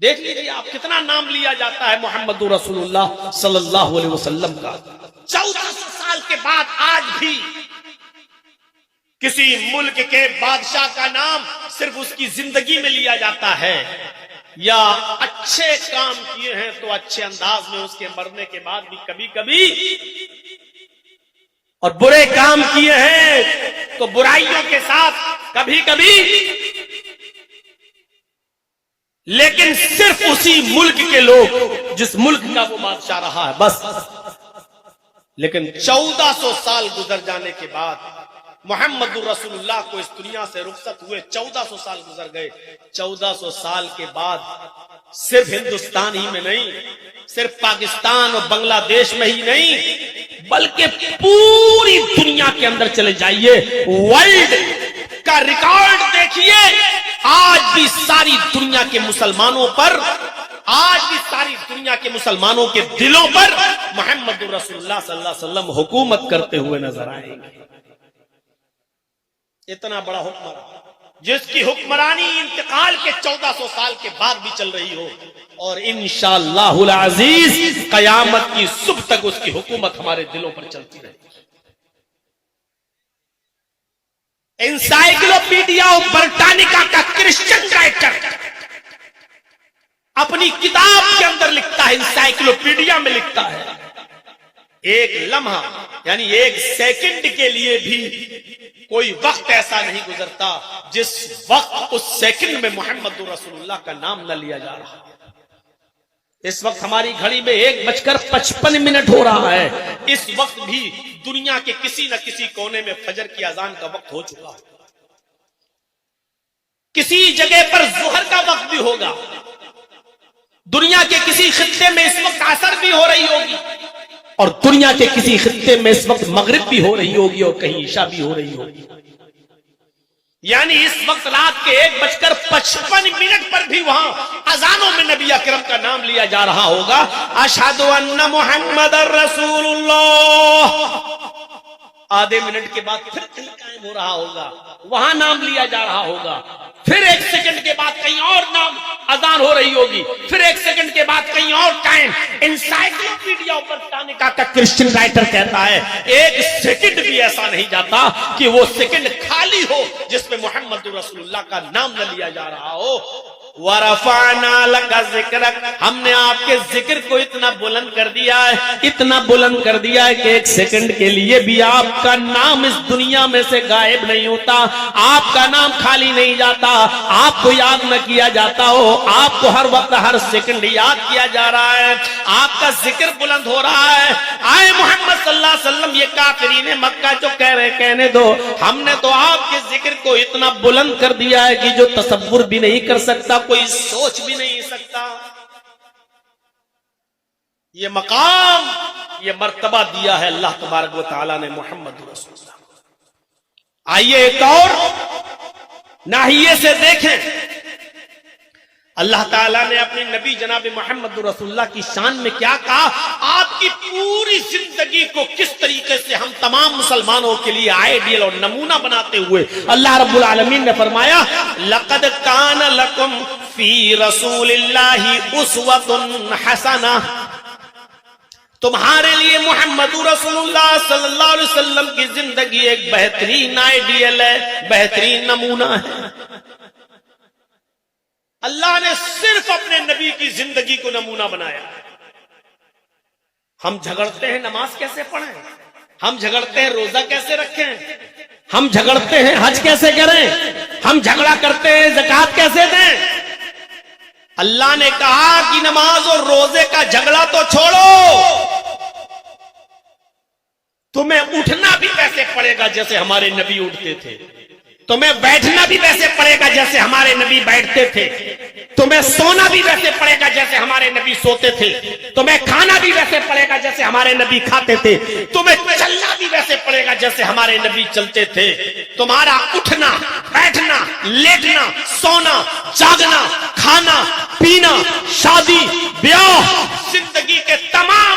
دیکھ لیجیے آپ کتنا نام لیا جاتا ہے محمد رسول اللہ صلی اللہ علیہ وسلم کا. 1400 سال کے بعد آج بھی کسی ملک کے بادشاہ کا نام صرف اس کی زندگی میں لیا جاتا ہے، یا اچھے کام کیے ہیں تو اچھے انداز میں اس کے مرنے کے بعد بھی کبھی کبھی، اور برے کام کیے ہیں تو برائیوں کے ساتھ کبھی کبھی، لیکن صرف اسی ملک کے لوگ جس ملک کا وہ بادشاہ رہا ہے بس. لیکن 1400 سال گزر جانے کے بعد محمد رسول اللہ کو اس دنیا سے رخصت ہوئے 1400 سال گزر گئے. 1400 سال کے بعد صرف ہندوستان ہی میں نہیں، صرف پاکستان اور بنگلہ دیش میں ہی نہیں، بلکہ پوری دنیا کے اندر چلے جائیے، ورلڈ کا ریکارڈ دیکھیے، آج بھی ساری دنیا کے مسلمانوں پر، آج بھی ساری دنیا کے مسلمانوں کے دلوں پر محمد رسول اللہ صلی اللہ علیہ وسلم حکومت کرتے ہوئے نظر آئیں گے. اتنا بڑا حکمران جس کی حکمرانی انتقال کے 1400 سال کے بعد بھی چل رہی ہو، اور انشاءاللہ العزیز قیامت کی صبح تک اس کی حکومت ہمارے دلوں پر چلتی رہے گی. انسائکلوپیڈیا برٹانیکا کا کرسچن رائٹر اپنی کتاب کے اندر لکھتا ہے، انسائکلوپیڈیا میں لکھتا ہے، ایک لمحہ یعنی ایک سیکنڈ کے لیے بھی کوئی وقت ایسا نہیں گزرتا جس وقت اس سیکنڈ میں محمد رسول اللہ کا نام نہ لیا جا رہا. اس وقت ہماری گھڑی میں 1:55 ہو رہا ہے. اس وقت بھی دنیا کے کسی نہ کسی کونے میں فجر کی اذان کا وقت ہو چکا، کسی جگہ پر ظہر کا وقت بھی ہوگا، دنیا کے کسی خطے میں اس وقت عصر بھی ہو رہی ہوگی، اور دنیا کے کسی خطے میں اس وقت مغرب بھی ہو رہی ہوگی، اور کہیں عشاء بھی ہو رہی ہوگی. یعنی اس وقت رات کے 1:55 پر بھی وہاں اذانوں میں نبی اکرم کا نام لیا جا رہا ہوگا، اشہد ان محمد رسول اللہ. آدھے منٹ کے بعد پھر کہیں قائم ہو رہا ہوگا، وہاں نام لیا جا رہا ہوگا، پھر 1 سیکنڈ کے بعد کہیں اور نام اذان ہو رہی ہوگی، پھر 1 سیکنڈ کے بعد کہیں اور قائم. انسائکلوپیڈیا برٹانیکا کا کرسچن رائٹر کہتا ہے 1 سیکنڈ بھی ایسا نہیں جاتا کہ وہ سیکنڈ خالی ہو جس میں محمد رسول اللہ کا نام نہ لیا جا رہا ہو. وَرَفَعْنَا لَكَ ذِكْرَكَ، ہم نے آپ کے ذکر کو اتنا بلند کر دیا ہے، اتنا بلند کر دیا ہے کہ 1 سیکنڈ کے لیے بھی آپ کا نام اس دنیا میں سے غائب نہیں ہوتا، آپ کا نام خالی نہیں جاتا، آپ کو یاد نہ کیا جاتا ہو، آپ کو ہر وقت ہر سیکنڈ یاد کیا جا رہا ہے، آپ کا ذکر بلند ہو رہا ہے. آئے محمد صلی اللہ علیہ وسلم، یہ کافرین مکہ جو کہہ رہے کہنے دو، ہم نے تو آپ کے ذکر کو اتنا بلند کر دیا ہے کہ جو تصور بھی نہیں کر سکتا، کوئی سوچ بھی نہیں سکتا. یہ مقام، یہ مرتبہ دیا ہے اللہ تبارک و تعالیٰ نے محمد رسول اللہ. آئیے ایک اور ناحیے سے دیکھیں، اللہ تعالیٰ نے اپنے نبی جناب محمد رسول اللہ کی شان میں کیا کہا. آپ کی پوری زندگی کو کس طریقے سے ہم تمام مسلمانوں کے لیے آئیڈیل اور نمونہ بناتے ہوئے اللہ رب العالمین نے فرمایا لَقَدْ كَانَ لَكُمْ فِي رَسُولِ اللَّهِ أُسْوَةٌ حَسَنَةٌ، تمہارے لیے محمد رسول اللہ صلی اللہ علیہ وسلم کی زندگی ایک بہترین آئیڈیل ہے، بہترین نمونہ ہے. اللہ نے صرف اپنے نبی کی زندگی کو نمونہ بنایا. ہم جھگڑتے ہیں نماز کیسے پڑھیں، ہم جھگڑتے ہیں روزہ کیسے رکھیں، ہم جھگڑتے ہیں حج کیسے کریں، ہم جھگڑا کرتے ہیں زکوٰۃ کیسے دیں. اللہ نے کہا کہ نماز اور روزے کا جھگڑا تو چھوڑو، تمہیں اٹھنا بھی ویسے پڑے گا جیسے ہمارے نبی اٹھتے تھے، تمہیں بیٹھنا بھی ویسے پڑے گا جیسے ہمارے نبی بیٹھتے تھے، تمہیں سونا بھی ویسے پڑے گا جیسے ہمارے نبی سوتے تھے، تمہیں کھانا بھی ویسے پڑے گا جیسے ہمارے نبی کھاتے تھے، تمہیں چلنا بھی ویسے پڑے گا جیسے ہمارے نبی چلتے تھے. تمہارا اٹھنا، بیٹھنا، لیٹنا، سونا، جاگنا، کھانا، پینا، شادی، بیاہ، زندگی کے تمام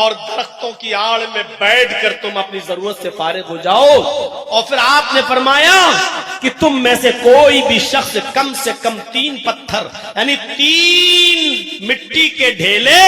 اور درختوں کی آڑ میں بیٹھ کر تم اپنی ضرورت سے فارغ ہو جاؤ. اور پھر آپ نے فرمایا کہ تم میں سے کوئی بھی شخص کم سے کم 3 پتھر یعنی 3 مٹی کے ڈھیلے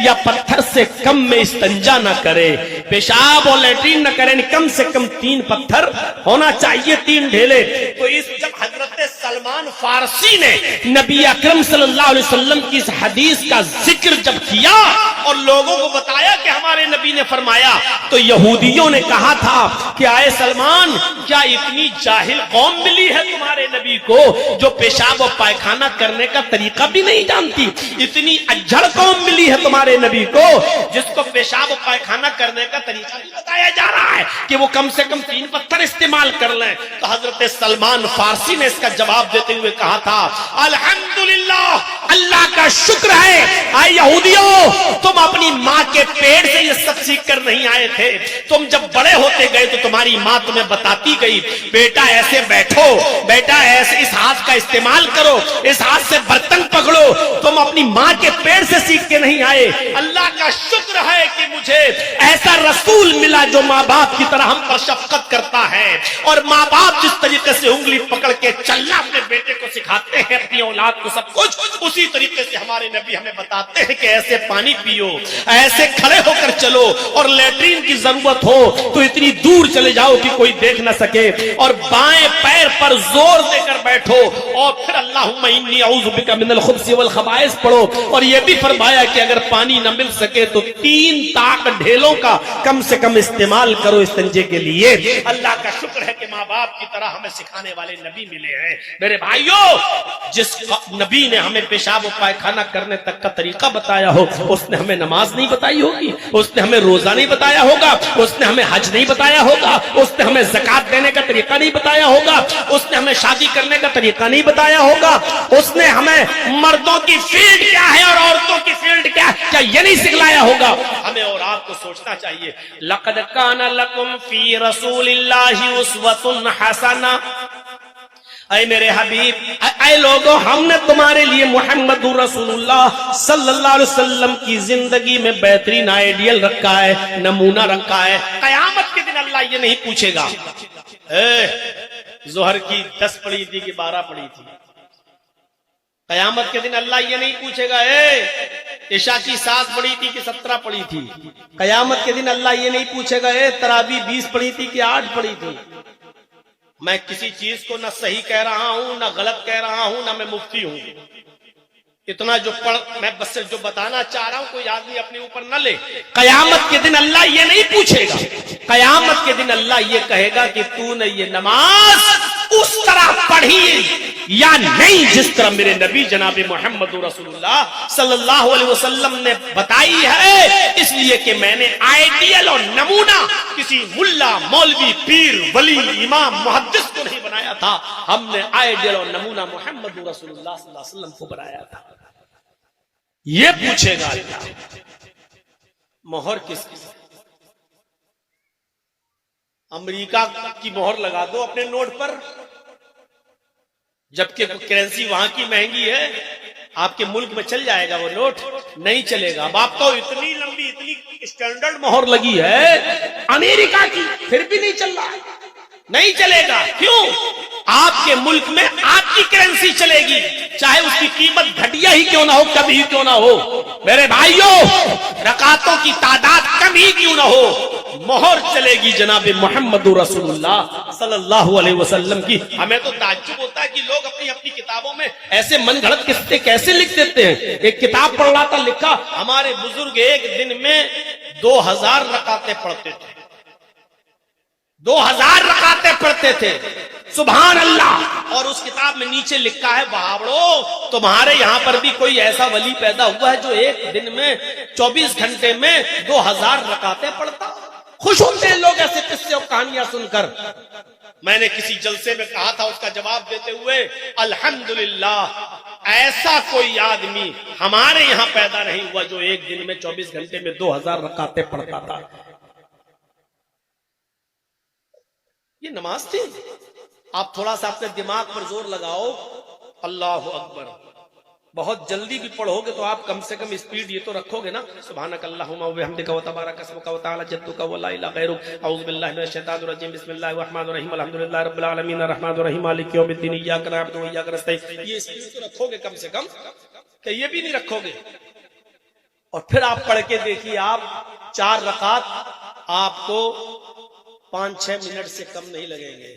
یا پتھر سے کم میں استنجا نہ کرے, پیشاب اور لیٹرین نہ کرے, یعنی کم سے کم 3 پتھر ہونا چاہیے, 3 ڈھیلے. تو اس جب حضرت سلمان فارسی نے نبی اکرم صلی اللہ علیہ وسلم کی اس حدیث کا ذکر جب کیا اور لوگوں کو بتایا کہ ہمارے نبی نے فرمایا, تو یہودیوں نے کہا تھا کہ آئے سلمان, کیا اتنی جاہل قوم ملی ہے تمہارے نبی کو جو پیشاب و پائخانہ کرنے کا طریقہ بھی نہیں جانتی؟ اتنی اجھڑ قوم ملی ہے تمہارے نبی کو جس کو پیشاب و پائخانہ کرنے کا طریقہ بھی بتایا جا رہا ہے کہ وہ کم سے کم 3 پتھر استعمال کر لیں. تو حضرت سلمان فارسی نے اس کا جواب دیتے ہوئے کہا تھا, الحمدللہ, اللہ کا شکر ہے اے یہودیوں, تم اپنی ماں کے پیٹ سے یہ سب سیکھ کر نہیں آئے تھے. تم جب بڑے ہوتے گئے تو تمہاری ماں تمہیں بتاتی گئی, بیٹا ایسے بیٹھو, بیٹا ایسے اس ہاتھ کا استعمال کرو, اس ہاتھ سے برتن پکڑو. تم اپنی ماں کے پیٹ سے سیکھ کے نہیں آئے. اللہ کا شکر ہے کہ مجھے ایسا رسول ملا جو ماں باپ کی طرح ہم پر شفقت کرتا ہے, اور ماں باپ جس طریقے سے انگلی پکڑ کے چلنا اپنے بیٹے کو سکھاتے ہیں, اپنی اولاد کو سب کچھ, اسی طریقے سے ہمارے نبی ہمیں بتاتے ہیں کہ ایسے پانی پیو, ایسے کھڑے ہو کر چلو, اور لیٹرین کی ضرورت ہو تو اتنی دور چلے جاؤ کہ کوئی دیکھ نہ سکے, اور بائیں پیر پر زور دے کر بیٹھو, اور پھر اللہم انی اعوذ بک من الخبث والخبائث پڑھو. اور یہ بھی فرمایا کہ اگر پانی نہ مل سکے تو 3 طاق ڈھیلوں کا کم سے کم استعمال کرو استنجے کے لیے. اللہ کا شکر ہے کہ ماں باپ کی طرح ہمیں سکھانے والے نبی ملے ہیں. میرے بھائیوں, جس نبی نے ہمیں پیشاب و پائخانہ کرنے تک کا طریقہ بتایا ہو, اس نے ہمیں نماز نہیں بتائی ہوگی, اس نے ہمیں روزہ نہیں بتایا ہوگا, اس نے ہمیں حج نہیں بتایا ہوگا, اس نے ہمیں زکات دینے کا طریقہ نہیں بتایا ہوگا, اس نے ہمیں شادی کرنے کا طریقہ نہیں بتایا ہوگا, اس نے ہمیں مردوں کی فیلڈ کیا ہے اور عورتوں کی فیلڈ کیا ہے, کیا یہ نہیں سکھلایا ہوگا؟ ہمیں اور آپ کو سوچنا چاہیے. لقد کان لکم فی رسول اللہ اسوۃ حسنہ, اے میرے حبیب, اے لوگوں, ہم نے تمہارے لیے محمد رسول اللہ صلی اللہ علیہ وسلم کی زندگی میں بہترین آئیڈیل رکھا ہے, نمونہ رکھا ہے. قیامت کے دن اللہ یہ نہیں پوچھے گا ظہر کی 10 پڑھی تھی کہ 12 پڑھی تھی. قیامت کے دن اللہ یہ نہیں پوچھے گا عشاء کی 7 پڑھی تھی کہ 17 پڑھی تھی. قیامت کے دن اللہ یہ نہیں پوچھے گا تراویح 20 پڑھی تھی کہ 8 پڑھی تھی. میں کسی چیز کو نہ صحیح کہہ رہا ہوں, نہ غلط کہہ رہا ہوں, نہ میں مفتی ہوں. اتنا جو میں بس جو بتانا چاہ رہا ہوں, کوئی آدمی اپنے اوپر نہ لے. قیامت کے دن اللہ یہ نہیں پوچھے گا. قیامت کے دن اللہ یہ کہے گا کہ تو نے یہ نماز اس طرح پڑھی یا نہیں جس طرح میرے نبی جناب محمد رسول اللہ صلی اللہ علیہ وسلم نے بتائی ہے. اس لیے کہ میں نے آئیڈیل اور نمونہ کسی ملا, مولوی, پیر, ولی, امام, محدث کو نہیں بنایا تھا. ہم نے آئیڈیل اور نمونہ محمد رسول اللہ صلی اللہ علیہ وسلم کو بنایا تھا. یہ پوچھے گا مہر کس کی؟ امریکہ کی مہر لگا دو اپنے نوٹ پر, جبکہ کرنسی وہاں کی مہنگی ہے. آپ کے ملک میں چل جائے گا وہ نوٹ؟ نہیں چلے گا. اب آپ کو اتنی لمبی, اتنی اسٹینڈرڈ مہر لگی ہے امریکہ کی, پھر بھی نہیں چل رہا ہے. نہیں چلے گا. کیوں؟ آپ کے ملک میں آپ کی کرنسی چلے گی, چاہے اس کی قیمت گھٹیا ہی کیوں نہ ہو, کم ہی کیوں نہ ہو. میرے بھائیوں, رکعتوں کی تعداد کم ہی کیوں نہ ہو, مہر چلے گی جناب محمد رسول اللہ صلی اللہ علیہ وسلم کی. ہمیں تو تعجب ہوتا ہے کہ لوگ اپنی اپنی کتابوں میں ایسے من گھڑت قصے کیسے لکھ دیتے ہیں. ایک کتاب پڑھ رہا تھا, لکھا ہمارے بزرگ ایک دن میں 2000 رکعتیں پڑھتے تھے. 2000 رکعتیں پڑھتے تھے. سبحان اللہ. اور اس کتاب میں نیچے لکھا ہے, بہاوڑو تمہارے یہاں پر بھی کوئی ایسا ولی پیدا ہوا ہے جو ایک دن میں 24 گھنٹے میں 2000 رکعتیں پڑھتا. خوش ہوتے ہیں لوگ ایسے قصے اور کہانیاں سن کر. میں نے کسی جلسے میں کہا تھا, اس کا جواب دیتے ہوئے, الحمدللہ ایسا کوئی آدمی ہمارے یہاں پیدا نہیں ہوا جو ایک دن میں 24 گھنٹے میں 2000 رکعتیں پڑھتا تھا. یہ نماز تھی. آپ تھوڑا سا اپنے دماغ پر زور لگاؤ, اللہ اکبر, بہت جلدی بھی پڑھو گے تو آپ کم سے کم اسپیڈ یہ تو رکھو گے نا، سبحانک اللہم و بحمدک و تبارک اسمک و تعالی جدک و لا الہ غیرک، اعوذ باللہ من الشیطان الرجیم، بسم اللہ الرحمن الرحیم، الحمدللہ رب العالمین الرحمن الرحیم مالک یوم الدین، ایاک نعبد و ایاک نستعین. یہ اسپیڈ تو رکھو گے کم سے کم، کہ یہ بھی نہیں رکھو گے. اور پھر آپ پڑھ کے دیکھیے، آپ 4 رکعت آپ کو 5-6 منٹ سے کم نہیں لگیں گے.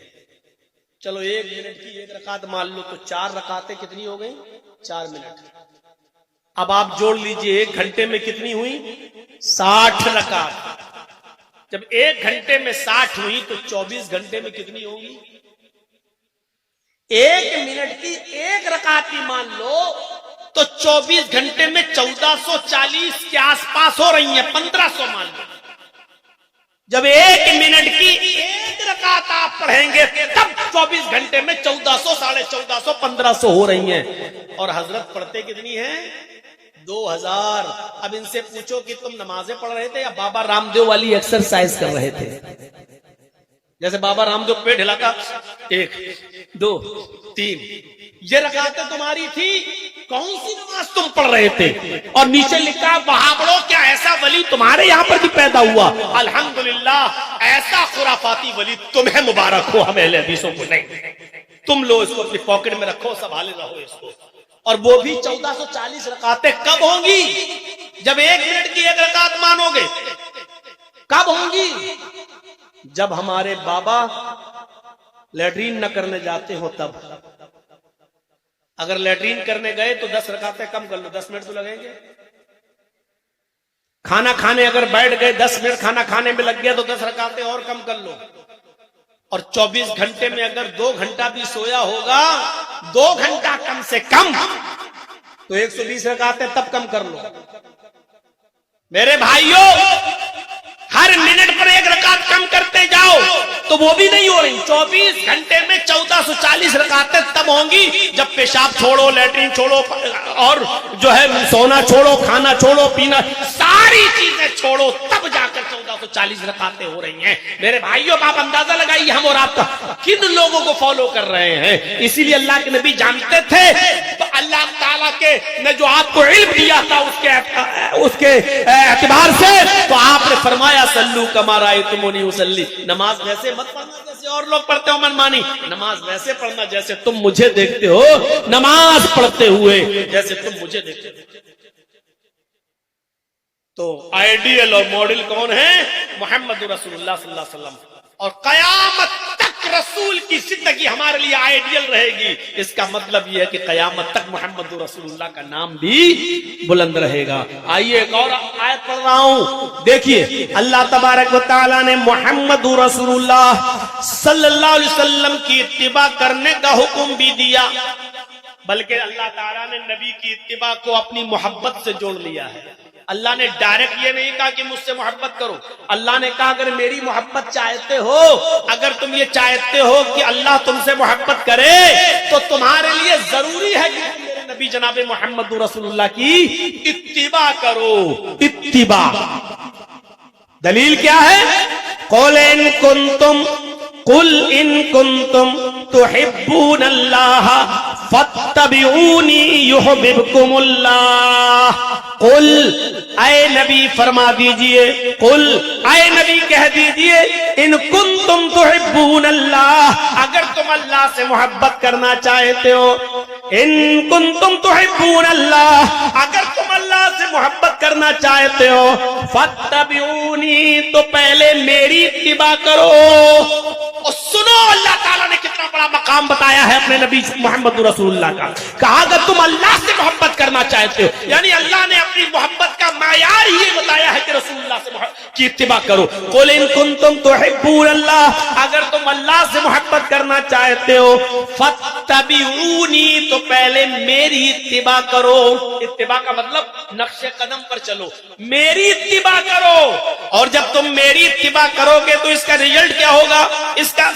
چلو 1 منٹ کی 1 رکعت مان لو تو 4 رکعتیں کتنی ہو گئی؟ 4 منٹ. اب آپ جوڑ لیجئے 1 گھنٹے میں کتنی ہوئی؟ 60 رکعت. جب 1 گھنٹے میں 60 ہوئی تو 24 گھنٹے میں کتنی ہوگی؟ 1 منٹ کی 1 رکعت ہی مان لو تو 24 گھنٹے میں 1440 کے آس پاس ہو رہی ہیں، 1500 مان لو. جب 1 منٹ کی 1 رکعت آپ پڑھیں گے تب 24 گھنٹے میں 1400 1450 1500 ہو رہی ہیں. اور حضرت پڑھتے کتنی ہیں؟ 2000. اب ان سے پوچھو کہ تم نمازیں پڑھ رہے تھے یا بابا رام دیو والی ایکسرسائز کر رہے تھے؟ جیسے بابا رام دیو پیٹ ہلاتا 1 2 3، یہ رکعتیں تمہاری تھی. کون سی نماز تم پڑھ رہے تھے؟ اور نیچے لکھا وہاں پڑھو، کیا ایسا ولی تمہارے یہاں پر بھی پیدا ہوا؟ الحمدللہ ایسا خرافاتی ولی تمہیں مبارک ہو، ہم اہل حدیثوں کو نہیں. تم لو اس کو اپنی پاکٹ میں رکھو، سنبھالے رہو اس کو. اور وہ بھی 1440 رکعتیں کب ہوں گی؟ جب 1 منٹ کی 1 رکعت مانو گے. کب ہوں گی؟ جب ہمارے بابا لیٹرین نہ کرنے جاتے ہو تب. اگر لیٹرین کرنے گئے تو 10 رکعتیں کم کر لو، 10 منٹ تو لگیں گے. کھانا کھانے اگر بیٹھ گئے 10 منٹ کھانا کھانے میں لگ گیا تو 10 رکعتیں اور کم کر لو. اور 24 گھنٹے میں اگر 2 گھنٹہ بھی سویا ہوگا، 2 گھنٹہ کم سے کم، تو 120 رکعتیں تب کم کر لو. میرے بھائیوں، ہر منٹ پر 1 رکعت کم کرتے جاؤ تو وہ بھی نہیں ہو رہی. 24 گھنٹے میں 1440 رکعتیں تب ہوں گی جب پیشاب چھوڑو، لیٹرین چھوڑو، اور جو ہے سونا چھوڑو، کھانا چھوڑو، پینا، ساری چیزیں چھوڑو، تب جا کر 1440 رکعتیں ہو رہی ہیں. میرے بھائیوں، آپ اندازہ لگائیے ہم اور آپ کا کن لوگوں کو فالو کر رہے ہیں. اسی لیے اللہ کے نبی جانتے تھے، تو اللہ تعالیٰ کے نے جو آپ کو علم دیا تھا اس کے اعتبار سے، تو آپ نے فرمایا صلو کما رأیتمونی اصلی. نماز ویسے مت پڑھنا جیسے اور لوگ پڑھتے ہو من مانی، نماز ویسے پڑھنا جیسے تم مجھے دیکھتے ہو نماز پڑھتے ہوئے، جیسے تم مجھے دیکھتے ہو. تو آئیڈیل اور ماڈل کون ہے؟ محمد رسول اللہ صلی اللہ علیہ وسلم. اور قیامت تک رسول کی زندگی ہمارے لیے آئیڈیل رہے گی. اس کا مطلب یہ ہے کہ قیامت تک محمد رسول اللہ کا نام بھی بلند رہے گا. آئیے ایک اور آیت پڑھ رہا ہوں، دیکھیے. اللہ تبارک و تعالیٰ نے محمد رسول اللہ صلی اللہ علیہ وسلم کی اتباع کرنے کا حکم بھی دیا، بلکہ اللہ تعالیٰ نے نبی کی اتباع کو اپنی محبت سے جوڑ لیا ہے. اللہ نے ڈائریکٹ یہ نہیں کہا کہ مجھ سے محبت کرو. اللہ نے کہا اگر میری محبت چاہتے ہو، اگر تم یہ چاہتے ہو کہ اللہ تم سے محبت کرے، تو تمہارے لیے ضروری ہے کہ تم میرے نبی جناب محمد رسول اللہ کی اتباع کرو. اتباع دلیل کیا ہے؟ قل ان کنتم تحبون اللہ فاتبعونی یحببکم اللہ. قل، اے نبی فرما دیجئے، قل اے نبی کہہ دیجئے، ان کنتم تحبون اللہ، اگر تم اللہ سے محبت کرنا چاہتے ہو، ان کنتم تحبون اللہ، اگر تم اللہ سے محبت کرنا چاہتے ہو، فاتبعونی، تو پہلے میری اتباع کرو. اور سنو اللہ تعالیٰ نے کتنا بڑا مقام بتایا ہے اپنے نبی محمد رسول اللہ کا. کہا اگر تم اللہ سے محبت کرنا چاہتے ہو، یعنی اللہ نے اپنی محبت کا معیار یہ بتایا ہے کہ رسول اللہ سے کی اتباع کرو. قل ان کنتم تحبون اللہ، اگر تم اللہ سے محبت کرنا چاہتے ہو، فاتبعونی، تو پہلے میری اتباع کرو. اتباع کا مطلب نقش قدم پر چلو، میری اتباع کرو. اور جب تم میری اتباع کرو گے تو اس کا ریزلٹ کیا ہوگا؟ اس کا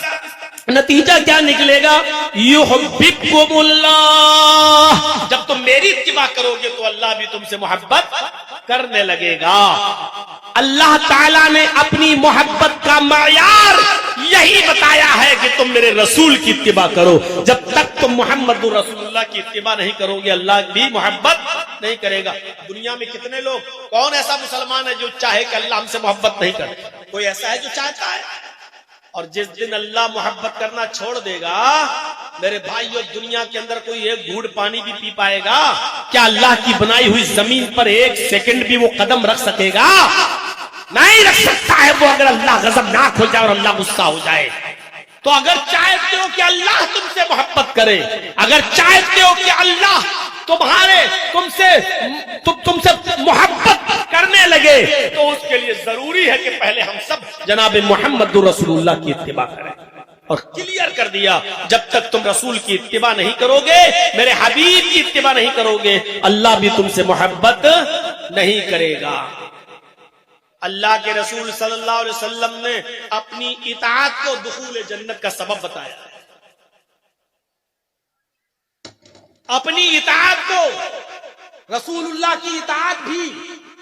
نتیجہ کیا نکلے گا؟ یحببکم اللہ. جب تم میری اتباع کرو گے تو اللہ بھی تم سے محبت کرنے لگے گا. اللہ تعالیٰ نے اپنی محبت کا معیار یہی بتایا ہے کہ تم میرے رسول کی اتباع کرو. جب تک تم تم محمد رسول اللہ کی اتباع نہیں کرو گے اللہ بھی محبت نہیں کرے گا. دنیا میں کتنے لوگ, کون ایسا مسلمان ہے جو چاہے کہ اللہ ہم سے محبت نہیں کرے؟ کوئی ایسا ہے جو چاہتا ہے؟ اور جس دن اللہ محبت کرنا چھوڑ دے گا میرے بھائیو, دنیا کے اندر کوئی ایک گھوٹ پانی بھی پی پائے گا کیا اللہ کی بنائی ہوئی زمین پر ایک سیکنڈ بھی وہ قدم رکھ سکے گا؟ نہیں رکھ سکتا ہے وہ, اگر اللہ غضبناک ہو جائے اور اللہ غصہ ہو جائے. تو اگر چاہتے ہو کہ اللہ تم سے محبت کرے, اگر چاہتے ہو کہ اللہ تم سے محبت کرنے لگے, تو اس کے لیے ضروری ہے کہ پہلے ہم سب جناب محمد رسول اللہ کی اتباع کریں. اور کلیئر کر دیا, جب تک تم رسول کی اتباع نہیں کرو گے, میرے حبیب کی اتباع نہیں کرو گے, اللہ بھی تم سے محبت نہیں کرے گا. اللہ کے رسول صلی اللہ علیہ وسلم نے اپنی اطاعت کو دخول جنت کا سبب بتایا. اپنی اطاعت کو, رسول اللہ کی اطاعت بھی,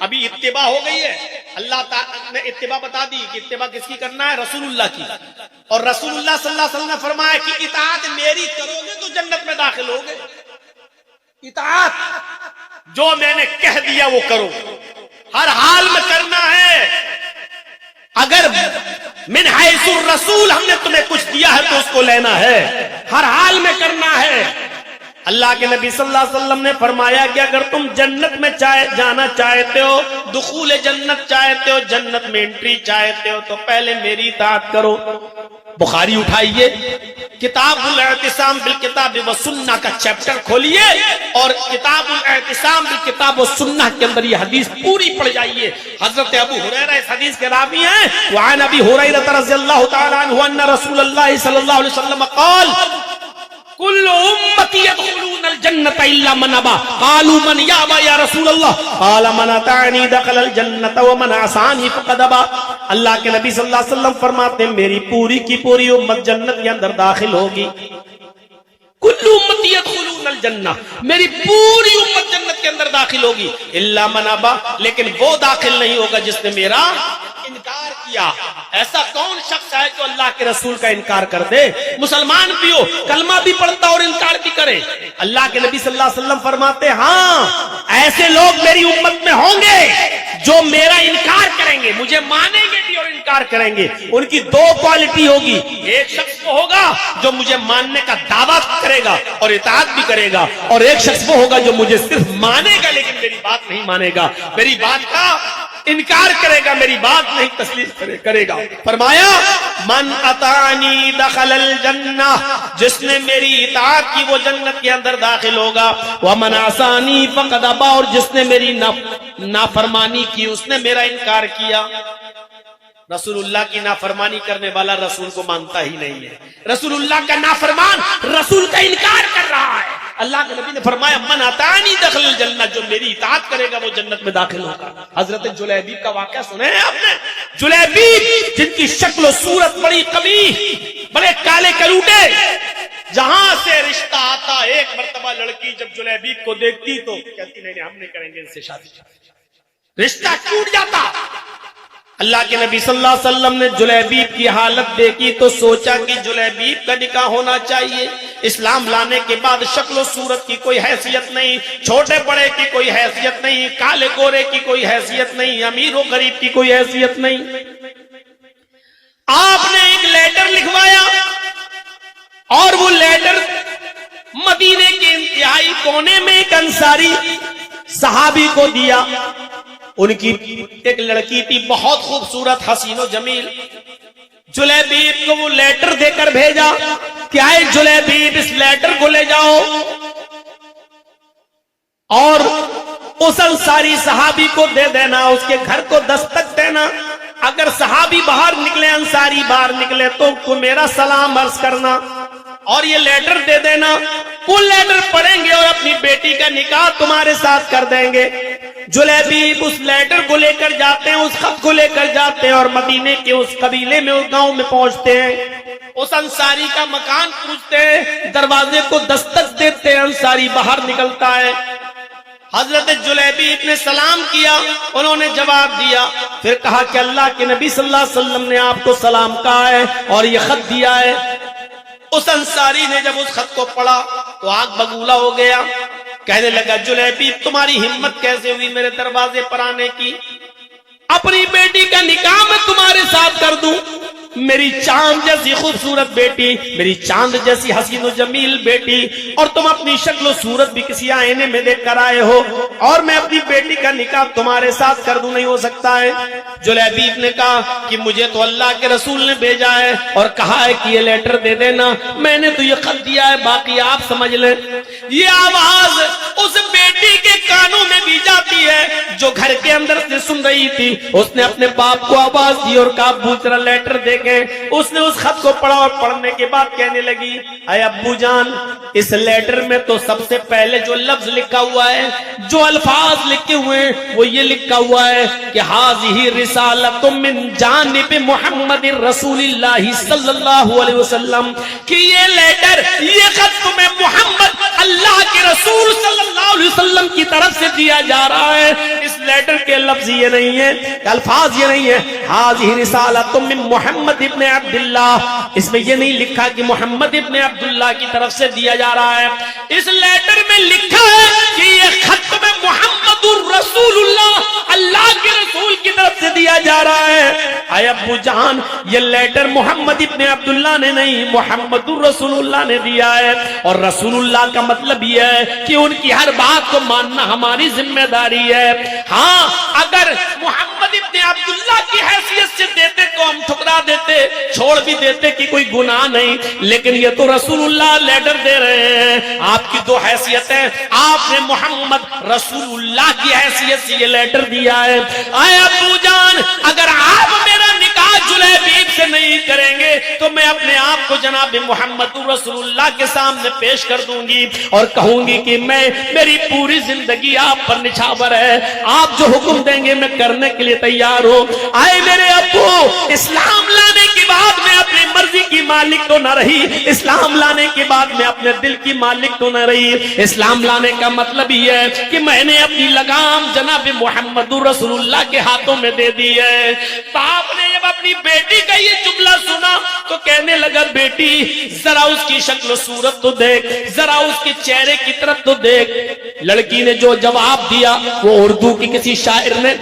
ابھی اتباع ہو گئی ہے, اللہ تعالی نے اتباع بتا دی کہ اتباع کس کی کرنا ہے, رسول اللہ کی. اور رسول اللہ صلی اللہ علیہ وسلم نے فرمایا کہ اطاعت میری کرو گے تو جنت میں داخل ہوگے. اطاعت جو میں نے کہہ دیا وہ کرو, ہر حال میں کرنا ہے. اگر من حیث الرسول ہم نے تمہیں کچھ دیا ہے تو اس کو لینا ہے, ہر حال میں کرنا ہے. اللہ کے نبی صلی اللہ علیہ وسلم نے فرمایا کہ اگر تم جنت میں جانا چاہتے ہو, دخول جنت چاہتے ہو, جنت میں انٹری چاہتے ہو, تو پہلے میری اطاعت کرو. بخاری اٹھائیے, کتاب الاعتصام بالکتاب والسنہ کا چیپٹر کھولیے اور کتاب الاعتصام بالکتاب والسنہ کے اندر یہ حدیث پوری پڑھ جائیے. حضرت ابو ہریرہ اس حدیث کے راوی ہیں. وعن ابی ہریرہ رضی اللہ تعالی عنہ ان رسول اللہ صلی اللہ علیہ وسلم قال کل امتی يدخلون الجنة الا من ابى قالوا من يابى یا رسول اللہ قال من اطاعنی دخل الجنة ومن عصانی فقد ابى. اللہ کے نبی صلی اللہ علیہ وسلم فرماتے ہیں میری پوری کی پوری امت جنت کے اندر داخل ہوگی. کل امتی يدخلون الجنة, میری پوری امت جنت کے اندر داخل ہوگی, الا من ابى, لیکن وہ داخل نہیں ہوگا جس نے میرا انکار کیا. ایسا کون شخص ہے جو اللہ کے رسول کا انکار کر دے؟ مسلمان بھی ہو, کلمہ بھی پڑھتا اور انکار بھی کرے. اللہ کے نبی صلی اللہ علیہ وسلم فرماتے ہاں ایسے لوگ میری امت میں ہوں گے جو میرا انکار کریں گے, مجھے مانیں گے بھی اور انکار کریں گے. ان کی دو کوالٹی ہوگی, ایک شخص وہ ہوگا جو مجھے ماننے کا دعویٰ کرے گا اور اطاعت بھی کرے گا, اور ایک شخص وہ ہوگا جو مجھے صرف مانے گا لیکن میری بات نہیں مانے گا, میری بات کا انکار کرے گا, میری بات نہیں تسلیم کرے گا. فرمایا من اطاعنی دخل الجنہ, جس نے میری اطاعت کی وہ جنت کے اندر داخل ہوگا. ومن عصانی فقد ابى, اور جس نے میری نافرمانی کی اس نے میرا انکار کیا. رسول اللہ کی نافرمانی کرنے والا رسول کو مانتا ہی نہیں ہے, رسول اللہ کا نافرمان رسول کا انکار کر رہا ہے. اللہ کے نبی نے فرمایا من اطاعنی دخل الجنہ, جو میری اطاعت کرے گا وہ جنت میں داخل ہوگا. حضرت جلیبیب کا واقعہ سنے ہیں آپ نے؟ جلیبیب جن کی شکل و صورت بڑی قبیح, بڑے کالے کلوٹے, جہاں سے رشتہ آتا, ایک مرتبہ لڑکی جب جلیبیب کو دیکھتی تو کہتی نہیں ہم نہیں کریں گے ان سے شادی, رشتہ ٹوٹ جاتا. اللہ کے نبی صلی اللہ علیہ وسلم نے جلیبیب کی حالت دیکھی تو سوچا کہ جلیبیب کا نکاح ہونا چاہیے. اسلام لانے کے بعد شکل و صورت کی کوئی حیثیت نہیں, چھوٹے بڑے کی کوئی حیثیت نہیں, کالے گورے کی کوئی حیثیت نہیں, امیر و غریب کی کوئی حیثیت نہیں. آپ نے ایک لیٹر لکھوایا اور وہ لیٹر مدینے کے انتہائی کونے میں ایک انصاری صحابی کو دیا. ان کی ایک لڑکی تھی بہت خوبصورت, حسین و جمیل. جلیبیب کو وہ لیٹر دے کر بھیجا کہ آئے جلیبیب اس لیٹر کو لے جاؤ اور اس انصاری صحابی کو دے دینا, اس کے گھر کو دستک دینا. اگر صحابی باہر نکلے, انصاری باہر نکلے تو میرا سلام عرض کرنا اور یہ لیٹر دے دینا. وہ لیٹر پڑھیں گے اور اپنی بیٹی کا نکاح تمہارے ساتھ کر دیں گے. جلیبیب اس لیٹر کو لے کر جاتے ہیں, اس خط کو لے کر جاتے ہیں اور مدینے کے اس قبیلے میں, اس گاؤں میں پہنچتے ہیں. اس انصاری کا مکان پوچھتے ہیں, دروازے کو دستک دیتے ہیں, انصاری باہر نکلتا ہے. حضرت جلیبیب نے سلام کیا, انہوں نے جواب دیا, پھر کہا کہ اللہ کے نبی صلی اللہ علیہ وسلم نے آپ کو سلام کہا ہے اور یہ خط دیا ہے. اس انصاری نے جب اس خط کو پڑھا تو آگ بگولا ہو گیا، کہنے لگا جلیبیب تمہاری ہمت کیسے ہوئی میرے دروازے پر آنے کی؟ اپنی بیٹی کا نکاح میں تمہارے ساتھ کر دوں، میری چاند جیسی خوبصورت بیٹی، میری چاند جیسی حسین و جمیل بیٹی، اور تم اپنی شکل و صورت بھی کسی آئینے میں دیکھ کر آئے ہو، اور میں اپنی بیٹی کا نکاح تمہارے ساتھ کر دوں؟ نہیں ہو سکتا ہے۔ جلیبیب نے کہا کہ مجھے تو اللہ کے رسول نے بھیجا ہے اور کہا ہے کہ یہ لیٹر دے دینا، میں نے تو یہ خط دیا ہے، باقی آپ سمجھ لیں۔ یہ آواز اس بیٹی کے کانوں میں بھی جاتی ہے جو گھر کے اندر سے سن رہی تھی۔ اس نے اپنے باپ کو آواز دی اور کہا ابو ذرا لیٹر دے کے۔ اس نے اس خط کو پڑھا اور پڑھنے کے بعد کہنے لگی اے ابو جان، اس لیٹر میں تو سب سے پہلے جو لفظ لکھا ہوا ہے، جو الفاظ لکھے ہوئے ہیں، وہ یہ لکھا ہوا ہے کہ ھذہ رسالۃ من جانب محمد رسول اللہ صلی اللہ علیہ وسلم، کہ یہ لیٹر، یہ خط تمہیں محمد اللہ کے رسول صلی اللہ علیہ وسلم کی طرف سے دیا جا رہا ہے۔ اس لیٹر کے لفظ یہ نہیں ہے، الفاظ یہ نہیں ہے ھذہ رسالۃ من محمد ابن عبداللہ، اس میں یہ نہیں لکھا کہ محمد ابن عبداللہ کی طرف سے دیا جا رہا ہے، اس لیٹر میں لکھا ہے کہ یہ خط میں محمد الرسول اللہ، اللہ کے رسول کی طرف سے دیا جا رہا ہے۔ اے ابو جان، یہ لیٹر محمد ابن عبداللہ نے نہیں، محمد الرسول اللہ نے دیا ہے، اور رسول اللہ کا مطلب یہ ہے کہ ان کی ہر بات کو ماننا ہماری ذمہ داری ہے۔ ہاں اگر محمد ابن عبداللہ کی حیثیت سے دیتے تو ہم ٹھکرا دیتے، چھوڑ بھی دیتے کہ کوئی گناہ نہیں، لیکن یہ تو رسول اللہ لیٹر دے رہے ہیں۔ آپ کی دو حیثیتیں، آپ نے محمد رسول اللہ کی حیثیت سے یہ لیٹر دیا ہے۔ اے ابو جان، اگر آپ میرا نکاح جلیبیب سے نہیں کریں گے تو میں اپنے آپ کو جناب محمد رسول اللہ کے سامنے پیش کر دوں گی اور کہوں گی کہ میری پوری زندگی آپ پر نچھاور ہے، آپ جو حکم دیں گے میں کرنے کے لیے تیار ہوں۔ آئے میرے ابو، اسلام لانے کے بعد میں اپنی مرضی کی مالک تو نہ رہی، اسلام لانے کے بعد میں اپنے دل کی مالک تو نہ رہی۔ اسلام لانے کا مطلب یہ ہے کہ میں نے اپنی لگام جناب محمد رسول اللہ کے ہاتھوں میں دے دی ہے۔ باپ نے جب اپنی بیٹی کا یہ جملہ سنا تو کہنے لگا بیٹی ذرا اس کی شکل و صورت تو دیکھ، ذرا اس کے چہرے کی طرف تو دیکھ۔ لڑکی نے جو جواب دیا وہ اردو کی کسی شاعر نے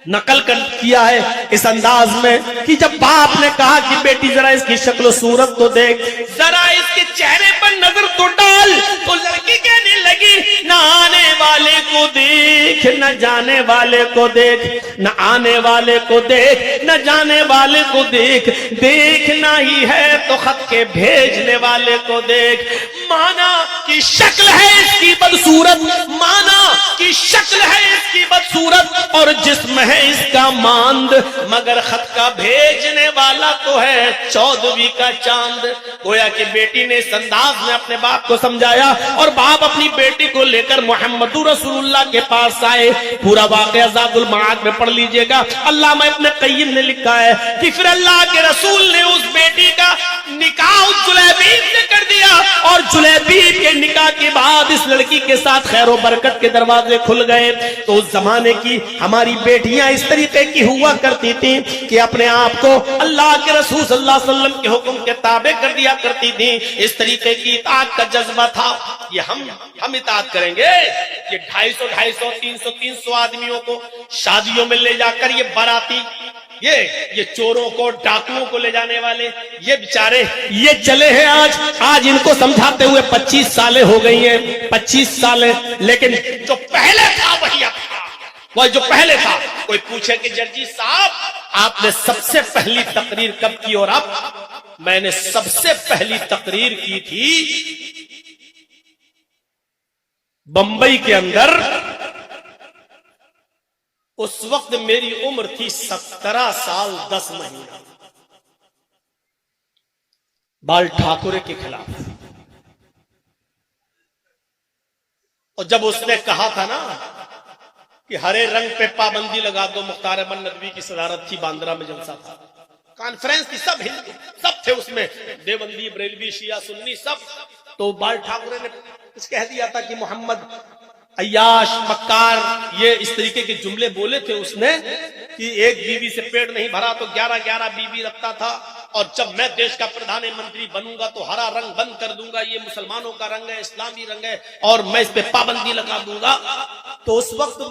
نقل کیا ہے اس انداز میں کہ جب باپ نے کہا کہ بیٹی ذرا اس کی شکل و صورت تو دیکھ، ذرا اس کے چہرے پر نظر تو ڈال، تو لڑکی کہنے لگی نہ آنے والے کو دیکھ، نہ جانے والے کو دیکھ، نہ آنے والے کو دیکھ، نہ جانے والے کو دیکھ، دیکھنا ہی ہے تو خط کے بھیجنے والے کو دیکھ۔ مانا کی شکل ہے اس کی بدصورت، مانا کی شکل ہے اس کی بدصورت اور جسم ہے اس کا ماند، مگر خط کا بھیجنے والا تو ہے 14ویں کا چاند۔ گویا کہ بیٹی نے اس انداز میں اپنے باپ کو سمجھایا اور باپ اپنی بیٹی کو لے کر محمد رسول اللہ کے پاس آئے۔ پورا واقعہ زاد المعاد میں پڑھ لیجئے گا، علامہ ابن قیم نے لکھا ہے کہ پھر اللہ کے رسول نے اس بیٹی کا نکاح جلیبیب سے کر دیا، اور جلیبیب کے نکاح کے بعد اس لڑکی کے ساتھ خیر و برکت کے دروازے کھل گئے۔ تو اس زمانے کی ہماری بیٹیاں اس طریقے کی ہوا کرتی تھیں کہ اپنے آپ کو اللہ کے رسول صلی اللہ علیہ وسلم کے حکم کے تابع کر دیا کرتی تھیں۔ اس طریقے کی اطاعت کا جذبہ تھا۔ یہ ہم اطاعت کریں گے؟ یہ 250 300 آدمیوں کو شادیوں میں لے جا کر یہ باراتی، یہ چوروں کو ڈاکوؤں کو لے جانے والے، یہ بیچارے یہ چلے ہیں آج ان کو سمجھاتے ہوئے 25 سالیں ہو گئی ہیں، 25 سالیں، لیکن جو پہلے تھا وہی اب تھا، وہ جو پہلے تھا۔ کوئی پوچھے کہ جرجی صاحب آپ نے سب سے پہلی تقریر کب کی؟ اور اب میں نے سب سے پہلی تقریر کی تھی بمبئی کے اندر، اس وقت میری عمر تھی 17 سال 10 مہینہ، بال ٹھاکرے کے خلاف۔ اور جب اس نے کہا تھا نا کہ ہرے رنگ پہ پابندی لگا دو، مختار احمد ندوی کی صدارت تھی، باندرا میں جلسہ تھا، کانفرنس تھی، سب ہندو سب تھے اس میں، دیوبندی، بریلوی، شیعہ، سنی سب۔ تو بال ٹھاکرے نے کچھ کہہ دیا تھا کہ محمد عیاش، مکار، یہ اس طریقے کے جملے بولے تھے اس نے کہ ایک بیوی سے پیٹ نہیں بھرا تو 11 بیوی رکھتا تھا، اور جب میں دیش کا پردھان منتری بنوں گا تو ہرا رنگ بند کر دوں گا، یہ مسلمانوں کا رنگ ہے، اسلامی رنگ ہے، اور میں اس پہ پابندی لگا دوں گا. تو اس وقت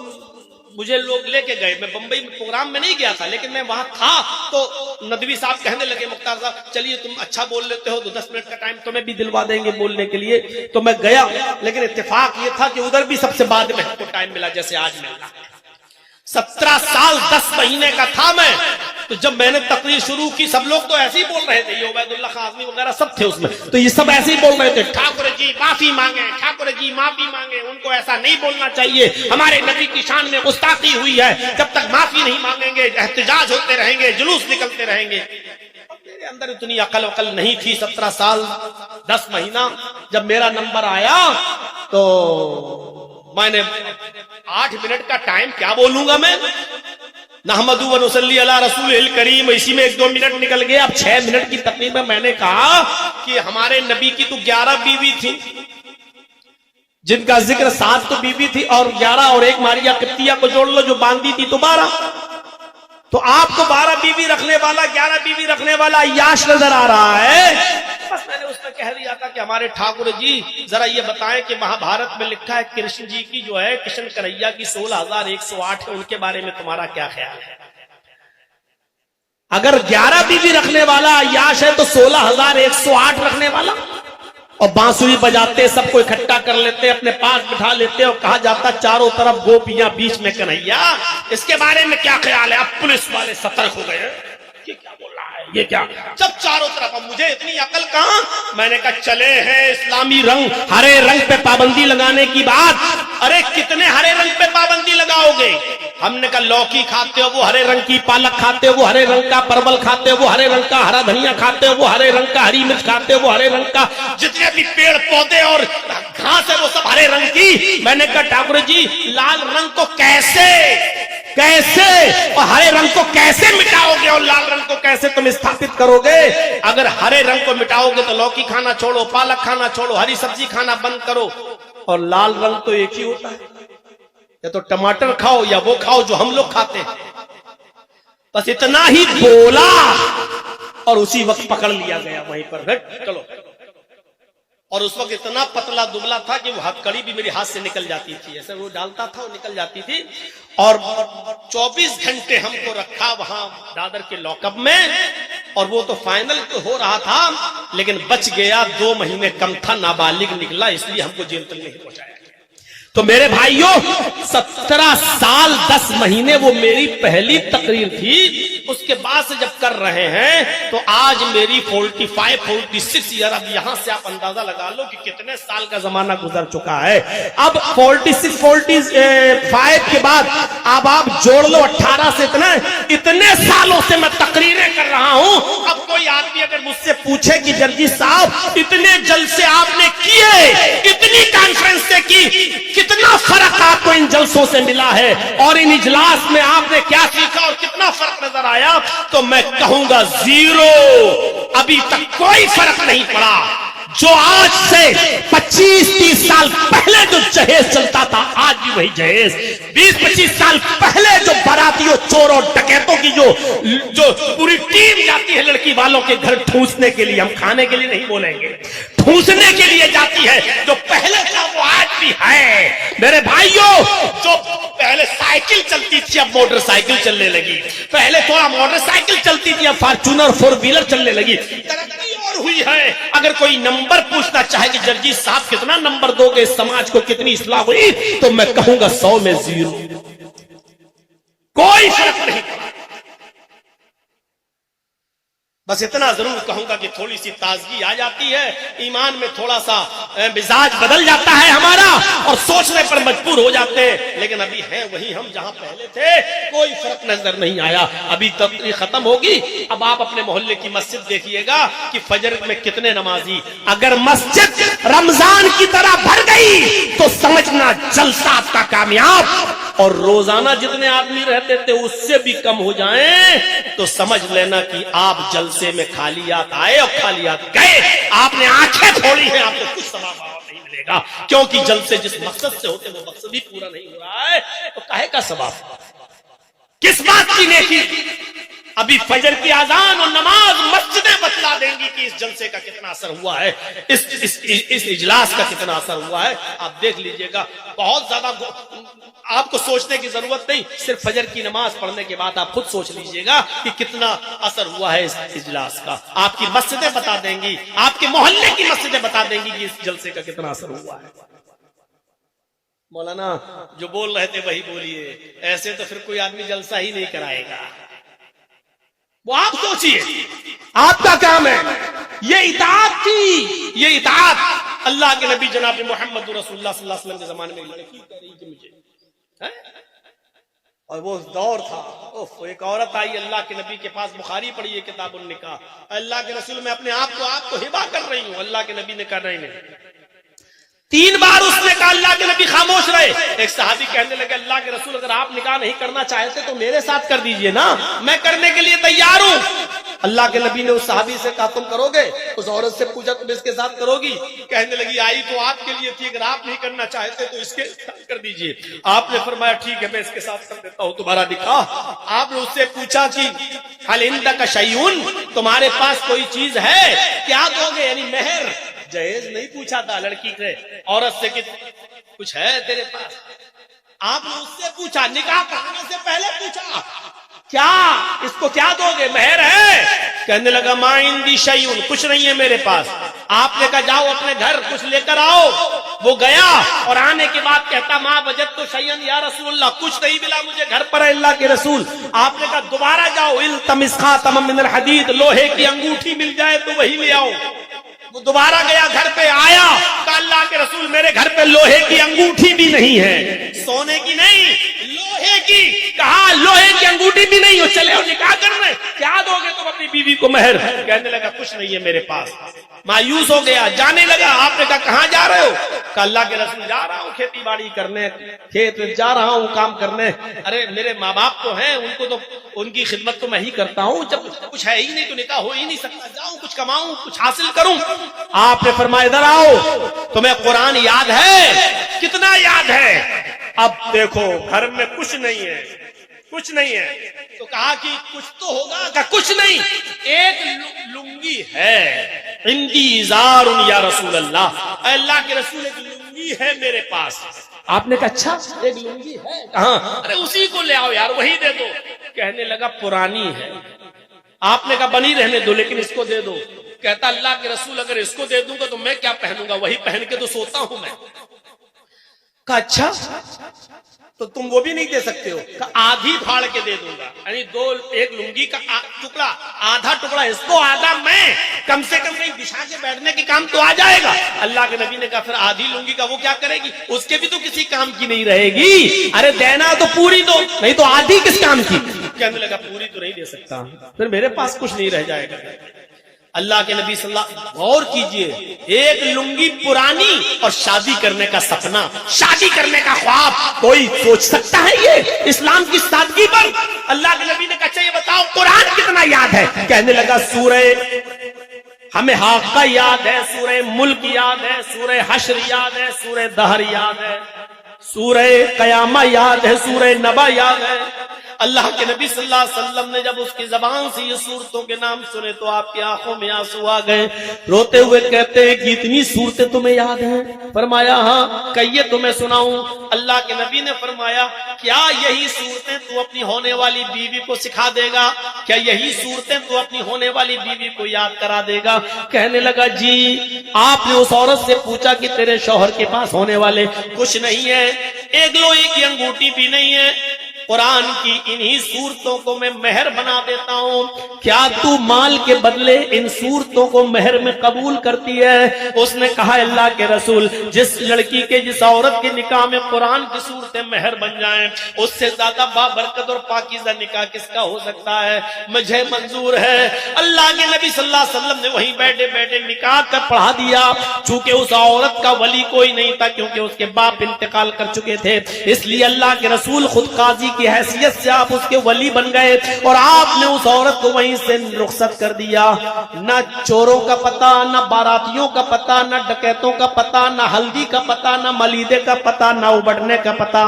مجھے لوگ لے کے گئے، میں بمبئی میں پروگرام میں نہیں گیا تھا لیکن میں وہاں تھا. تو ندوی صاحب کہنے لگے مختار صاحب چلیے تم اچھا بول لیتے ہو تو 10 منٹ کا ٹائم تمہیں بھی دلوا دیں گے بولنے کے لیے. تو میں گیا، لیکن اتفاق یہ تھا کہ ادھر بھی سب سے بعد میں ہم کو ٹائم ملا جیسے آج ملا. 17 سال 10 مہینے کا تھا میں. تو جب میں نے تقریر شروع کی سب لوگ تو ایسے ہی بول رہے تھے، یہ عبید اللہ خان اعظمی وغیرہ سب تھے اس میں، تو یہ سب ایسے ہی بول رہے تھے ٹھاکر جی معافی مانگے، ٹھاکر جی معافی مانگے، ان کو ایسا نہیں بولنا چاہیے، ہمارے نبی کی شان میں گستاخی ہوئی ہے، جب تک معافی نہیں مانگیں گے احتجاج ہوتے رہیں گے، جلوس نکلتے رہیں گے. میرے اندر اتنی عقل نہیں تھی. 17 سال 10 مہینہ جب میرا نمبر آیا تو میں نے 8 منٹ کا ٹائم کیا بولوں گا میں، نحمد و نصلی علی رسول الکریم، اسی میں 1-2 منٹ نکل گئے. اب 6 منٹ کی تقریر میں میں نے کہا کہ ہمارے نبی کی تو 11 بیوی تھی، جن کا ذکر 7 تو بیوی تھی اور 11 اور 1 ماریا قبطیہ کو جوڑ لو جو باندھی تھی تو 12. تو آپ کو 12 بیوی رکھنے والا 11 بیوی رکھنے والا عیاش نظر آ رہا ہے. بس میں نے اس میں کہہ دیا تھا کہ ہمارے ٹھاکر جی ذرا یہ بتائیں کہ مہابھارت میں لکھا ہے کرشن جی کی جو ہے کشن کنہیا کی 16,108 ہے، ان کے بارے میں تمہارا کیا خیال ہے؟ اگر 11 بیوی رکھنے والا عیاش ہے تو 16,108 رکھنے والا، اور بانسری بجاتے سب کو اکٹھا کر لیتے اپنے پاس بٹھا لیتے اور کہا جاتا چاروں طرف گوپیاں بیچ میں کنہیا، اس کے بارے میں کیا خیال ہے؟ اب پولیس والے سترک ہو گئے، یہ کیا بول رہا ہے، یہ کیا؟ جب چاروں طرف، اب مجھے اتنی عقل کہاں، میں نے کہا چلے ہیں اسلامی رنگ، ہرے رنگ پہ پابندی لگانے کی بات. ارے کتنے ہرے رنگ پہ پابندی لگاؤ گے؟ ہم نے کہا لوکی کھاتے ہو وہ ہرے رنگ کی، پالک کھاتے ہو وہ ہرے رنگ کا، پرول کھاتے ہو وہ ہرے رنگ کا، ہرا دھنیا کھاتے ہو وہ ہرے رنگ کا، ہری مرچ کھاتے ہو وہ ہرے رنگ کا، جتنے بھی پیڑ پودے اور گھاس ہے وہ سب ہرے رنگ کی. میں نے کہا ٹھاکر جی لال رنگ کو کیسے اور ہرے رنگ کو کیسے مٹاؤ گے اور لال رنگ کو کیسے تم استھاپت کرو گے؟ اگر ہرے رنگ کو مٹاؤ گے تو لوکی کھانا چھوڑو، پالک کھانا چھوڑو، ہری سبزی کھانا بند کرو، اور لال رنگ تو ایک ہی ہوتا ہے، یا تو ٹماٹر کھاؤ یا وہ کھاؤ جو ہم لوگ کھاتے ہیں. بس اتنا ہی بولا اور اسی وقت پکڑ لیا گیا وہیں پر، چلو. اور اس وقت اتنا پتلا دبلا تھا کہ وہ ہتھکڑی بھی میرے ہاتھ سے نکل جاتی تھی، ایسے وہ ڈالتا تھا وہ نکل جاتی تھی. اور 24 گھنٹے ہم کو رکھا وہاں دادر کے لاک اپ میں، اور وہ تو فائنل تو ہو رہا تھا لیکن بچ گیا، 2 مہینے کم تھا، نابالغ نکلا، اس لیے ہم کو جیل تک نہیں پہنچایا. تو میرے بھائیوں 17 سال 10 مہینے وہ میری پہلی تقریر تھی. اس کے بعد سے جب کر رہے ہیں تو آج میری 45-46 ایئر. اب یہاں سے آپ اندازہ لگا لو کہ کتنے سال کا زمانہ گزر چکا ہے. اب 46-45 کے بعد اب آپ جوڑ لو 18 سے اتنے سالوں سے میں تقریریں کر رہا ہوں. اب کوئی آدمی اگر مجھ سے پوچھے کہ جرجی صاحب اتنے جلسے آپ نے کیے، اتنی کانفرنسیں کی، کتنا فرق آپ کو ان جلسوں سے ملا ہے اور ان اجلاس میں آپ نے کیا سیکھا اور کتنا فرق نظر آیا، تو میں کہوں گا 0. ابھی تک کوئی فرق نہیں پڑا. جو آج سے 25-30 سال پہلے جو جہیز چلتا تھا آج بھی وہی جہیز. 20-25 سال پہلے جو براتیوں چوروں ڈکیتوں کی جو پوری ٹیم جاتی ہے لڑکی والوں کے گھر ٹھونسنے کے لیے، ہم کھانے کے لیے نہیں بولیں گے، ٹھونسنے کے لیے جاتی ہے، جو پہلے تھا وہ آج بھی ہے. میرے بھائیوں جو پہلے سائیکل چلتی تھی اب موٹر سائیکل چلنے لگی، پہلے تھوڑا موٹر سائیکل چلتی تھی اب فارچونر 4 ویلر چلنے لگی. ترقی اور ہوئی ہے. اگر کوئی نمبر پوچھنا چاہے کہ جرجی صاحب کتنا نمبر دو گے، سماج کو کتنی اصلاح ہوئی، تو میں کہوں گا 100 میں 0. کوئی فرق نہیں. بس اتنا ضرور کہوں گا کہ تھوڑی سی تازگی آ جاتی ہے، ایمان میں تھوڑا سا مزاج بدل جاتا ہے ہمارا اور سوچنے پر مجبور ہو جاتے ہیں، لیکن ابھی ہیں وہی ہم جہاں پہلے تھے، کوئی فرق نظر نہیں آیا. ابھی تقریر ختم ہوگی، اب آپ اپنے محلے کی مسجد دیکھیے گا کہ فجر میں کتنے نمازی. اگر مسجد رمضان کی طرح بھر گئی تو سمجھنا جلسہ آپ کا کامیاب، اور روزانہ جتنے آدمی رہتے تھے اس سے بھی کم ہو جائیں تو سمجھ لینا کہ آپ جلسے میں خالیات آئے اور خالیات گئے. آپ نے آنکھیں پھوڑی ہیں، آپ کو کچھ ثواب نہیں ملے گا، کیونکہ جلسے جس مقصد سے ہوتے وہ مقصد بھی پورا نہیں ہو رہا ہے، تو کاہے کا ثواب، کس بات کی نیکی. ابھی فجر کی اذان اور نماز مسجدیں بتلا دیں گی کہ اس جلسے کا کتنا اثر ہوا ہے، اس اجلاس کا کتنا اثر ہوا ہے. آپ دیکھ لیجئے گا. بہت زیادہ آپ کو سوچنے کی ضرورت نہیں، صرف فجر کی نماز پڑھنے کے بعد آپ خود سوچ لیجئے گا کہ کتنا اثر ہوا ہے اس اجلاس کا. آپ کی مسجدیں بتا دیں گی، آپ کے محلے کی مسجدیں بتا دیں گی کہ اس جلسے کا کتنا اثر ہوا ہے. مولانا جو بول رہے تھے وہی بولیے، ایسے تو پھر کوئی آدمی جلسہ ہی نہیں کرائے گا. وہ آپ سوچئے، آپ کا کام ہے. یہ اطاعت تھی، یہ اطاعت اللہ کے نبی جناب محمد رسول اللہ صلی اللہ علیہ وسلم کے زمانے میں لڑکی کہہ رہی کہ مجھے، اور وہ دور تھا. ایک عورت آئی اللہ کے نبی کے پاس، بخاری پڑھی ہے کتاب النکاح. اللہ کے رسول میں اپنے آپ کو ہبا کر رہی ہوں. اللہ کے نبی نے کہا نہیں. 3 بار اس نے کہا، اللہ کے نبی خاموش رہے. ایک صحابی کہنے لگے اللہ کے رسول اگر آپ نکاح نہیں کرنا چاہتے تو میرے ساتھ کر دیجئے نا، میں کرنے کے لیے تیار ہوں. اللہ کے نبی نے اس صحابی سے کہا تم کرو گے؟ اس عورت سے پوچھا تم اس کے ساتھ کرو گی؟ کہنے لگی آئی تو آپ کے لیے تھی، اگر آپ نہیں کرنا چاہتے تو اس کے ساتھ کر دیجئے. آپ نے فرمایا ٹھیک ہے میں اس کے ساتھ کر دیتا ہوں تمہارا نکاح. آپ نے اس سے پوچھا کہ حل عندک شیء، تمہارے پاس کوئی چیز ہے، کیا دو گے؟ یعنی مہر. جہیز نہیں پوچھا تھا لڑکی سے، عورت سے کہ کچھ ہے تیرے پاس. آپ نے اس سے پوچھا، نکاح کرنے سے پہلے پوچھا کیا اس کو کیا دو گے، مہر ہے؟ کہنے لگا ما عندی شیء، کچھ نہیں ہے میرے پاس. آپ نے کہا جاؤ اپنے گھر کچھ لے کر آؤ. وہ گیا اور آنے کے بعد کہتا ما وجدت شیئا یا رسول اللہ، کچھ نہیں ملا مجھے گھر پر ہے اللہ کے رسول. آپ نے کہا دوبارہ جاؤ، التمس خاتما من الحدید، لوہے کی انگوٹھی مل جائے تو وہی لے آؤ. وہ دوبارہ گیا، گھر پہ آیا، کہا اللہ کے رسول میرے گھر پہ لوہے کی انگوٹھی بھی نہیں ہے، سونے کی نہیں لوہے کی. کہا لوہے کی انگوٹھی بھی نہیں ہو، چلے ہو نکاح کرنے، کیا دو گے تم اپنی بیوی کو مہر؟ کہنے لگا کچھ نہیں ہے میرے پاس. مایوس ہو گیا، جانے لگا. آپ نے کہا کہاں جا رہے ہو؟ کہا اللہ کے رسول جا رہا ہوں کھیتی باڑی کرنے، کھیت میں جا رہا ہوں کام کرنے. ارے میرے ماں باپ تو ہیں، ان کو تو ان کی خدمت تو میں ہی کرتا ہوں، جب کچھ ہے ہی نہیں تو نکاح ہو ہی نہیں سکتا. جاؤں کچھ کماؤں، کچھ حاصل کروں. آپ نے فرمایا ادھر آؤ، تمہیں قرآن یاد ہے؟ کتنا یاد ہے؟ اب دیکھو گھر میں کچھ نہیں ہے، کچھ نہیں ہے. تو کہا کہ کچھ تو ہوگا. کہ کچھ نہیں، ایک لنگی ہے. عندی ازار یا رسول اللہ، اللہ کے رسول ایک لنگی ہے میرے پاس. آپ نے کہا اچھا ایک لنگی ہے کہاں؟ ارے اسی کو لے آؤ یار، وہی دے دو. کہنے لگا پرانی ہے. آپ نے کہا بنی رہنے دو لیکن اس کو دے دو. کہتا اللہ کے رسول اگر اس کو دے دوں گا تو میں کیا پہنوں گا، وہی پہن کے تو سوتا ہوں میں. کہا اچھا تو تم وہ بھی نہیں دے سکتے ہو؟ کہا آدھی پھاڑ کے دے دوں گا، یعنی ایک لنگی کا ٹکڑا، آدھا ٹکڑا اس کو آدھا میں، کم سے کم کہیں بچھا کے بیٹھنے کے کام تو آ جائے گا. اللہ کے نبی نے کہا پھر آدھی لنگی کا وہ کیا کرے گی، اس کے بھی تو کسی کام کی نہیں رہے گی. ارے دینا تو پوری دو، نہیں تو آدھی کس کام کی. کہنے لگا پوری تو نہیں دے سکتا، پھر میرے پاس کچھ نہیں رہ جائے گا. اللہ کے نبی صلی اللہ، غور کیجئے، ایک لنگی پرانی اور شادی کرنے کا سپنا، شادی کرنے کا خواب، کوئی سوچ سکتا ہے یہ اسلام کی سادگی پر؟ اللہ کے نبی نے کہا اچھا یہ بتاؤ قرآن کتنا یاد ہے؟ کہنے لگا سورہ ہمیں حاقہ یاد ہے، سورہ ملک یاد ہے، سورہ حشر یاد ہے، سورہ دہر یاد ہے، سورہ قیامہ یاد ہے، سورہ نبا یاد ہے. اللہ کے نبی صلی اللہ علیہ وسلم نے جب اس کی زبان سے یہ صورتوں کے نام سنے تو آپ کی آنکھوں میں آنسو آ گئے. روتے ہوئے کہتے ہیں کہ اتنی صورتیں تمہیں یاد ہیں؟ فرمایا ہاں. کہیے تمہیں سناؤں. اللہ کے نبی نے فرمایا کیا یہی صورتیں تو اپنی ہونے والی بیوی کو سکھا دے گا؟ کیا یہی صورتیں تو اپنی ہونے والی بیوی کو یاد کرا دے گا؟ کہنے لگا جی. آپ نے اس عورت سے پوچھا کہ تیرے شوہر کے پاس ہونے والے کچھ نہیں ہے، ایک لوہے کی انگوٹھی بھی نہیں ہے، قرآن کی انہی صورتوں کو میں مہر بنا دیتا ہوں، کیا تو مال کے بدلے ان صورتوں کو مہر میں قبول کرتی ہے؟ اس نے کہا اللہ کے رسول جس لڑکی کے، جس عورت کے نکاح میں قرآن کی صورتیں مہر بن جائیں، اس سے زیادہ بابرکت اور پاکیزہ نکاح کس کا ہو سکتا ہے؟ مجھے منظور ہے. اللہ کے نبی صلی اللہ علیہ وسلم نے وہیں بیٹھے بیٹھے نکاح کا پڑھا دیا. چونکہ اس عورت کا ولی کوئی نہیں تھا، کیونکہ اس کے باپ انتقال کر چکے تھے، اس لیے اللہ کے رسول خود قاضی کی حیثیت سے آپ اس کے ولی بن گئے اور آپ نے اس عورت کو وہیں سے رخصت کر دیا. نہ چوروں کا پتہ، نہ باراتیوں کا پتہ، نہ ڈکیتوں کا پتہ، نہ ہلدی کا پتہ، نہ ملیدے کا پتہ، نہ ابڑنے کا پتہ،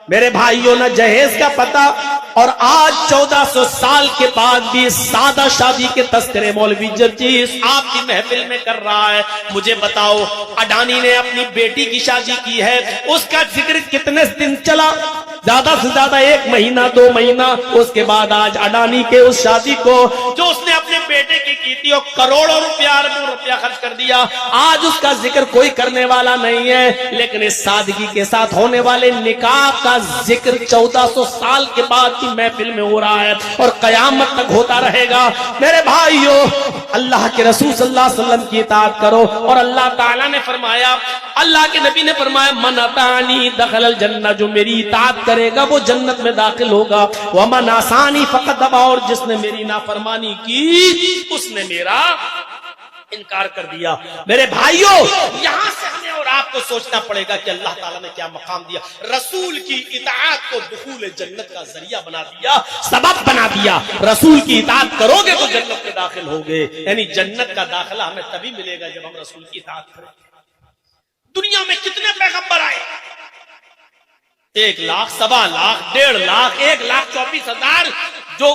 میرے بھائیوں نہ جہیز کا پتہ. اور آج 1400 سال کے بعد بھی سادہ شادی کے تذکرے مولوی جرجیس آپ کی محفل میں کر رہا ہے. مجھے بتاؤ اڈانی نے اپنی بیٹی کی شادی کی ہے, اس کا ذکر کتنے دن چلا؟ زیادہ سے زیادہ 1 مہینہ 2 مہینہ. اس کے بعد آج اڈانی کے اس شادی کو جو اس نے اپنے بیٹے کی تھی اور کروڑوں روپیہ اربوں روپیہ خرچ کر دیا, آج اس کا ذکر کوئی کرنے والا نہیں ہے. لیکن اس سادگی کے ساتھ ہونے والے نکاح کا ذکر 1400 سال کے بعد کی محفل میں ہو رہا ہے اور قیامت تک ہوتا رہے گا. میرے بھائیو, اللہ کے رسول صلی اللہ علیہ وسلم کی اطاعت کرو. اور اللہ تعالیٰ نے فرمایا, اللہ کے نبی نے فرمایا, من اطاعنی دخل الجنہ, جو میری اطاعت کرے گا وہ جنت میں داخل ہوگا. ومن عصانی فقد ابى, اور جس نے میری نافرمانی کی اس نے میرا انکار کر دیا. میرے بھائیوں, یہاں سے ہمیں اور آپ کو سوچنا پڑے گا کہ اللہ تعالیٰ نے کیا مقام دیا. رسول کی اطاعت کو دخول جنت کا ذریعہ بنا دیا, سبب بنا دیا. رسول کی اطاعت کرو گے تو جنت میں داخل ہوگے. یعنی جنت کا داخلہ ہمیں تبھی ملے گا جب ہم رسول کی اطاعت کریں. دنیا میں کتنے پیغمبر آئے؟ 1 لاکھ, 1.25 لاکھ, 1.5 لاکھ, 1,24,000 جو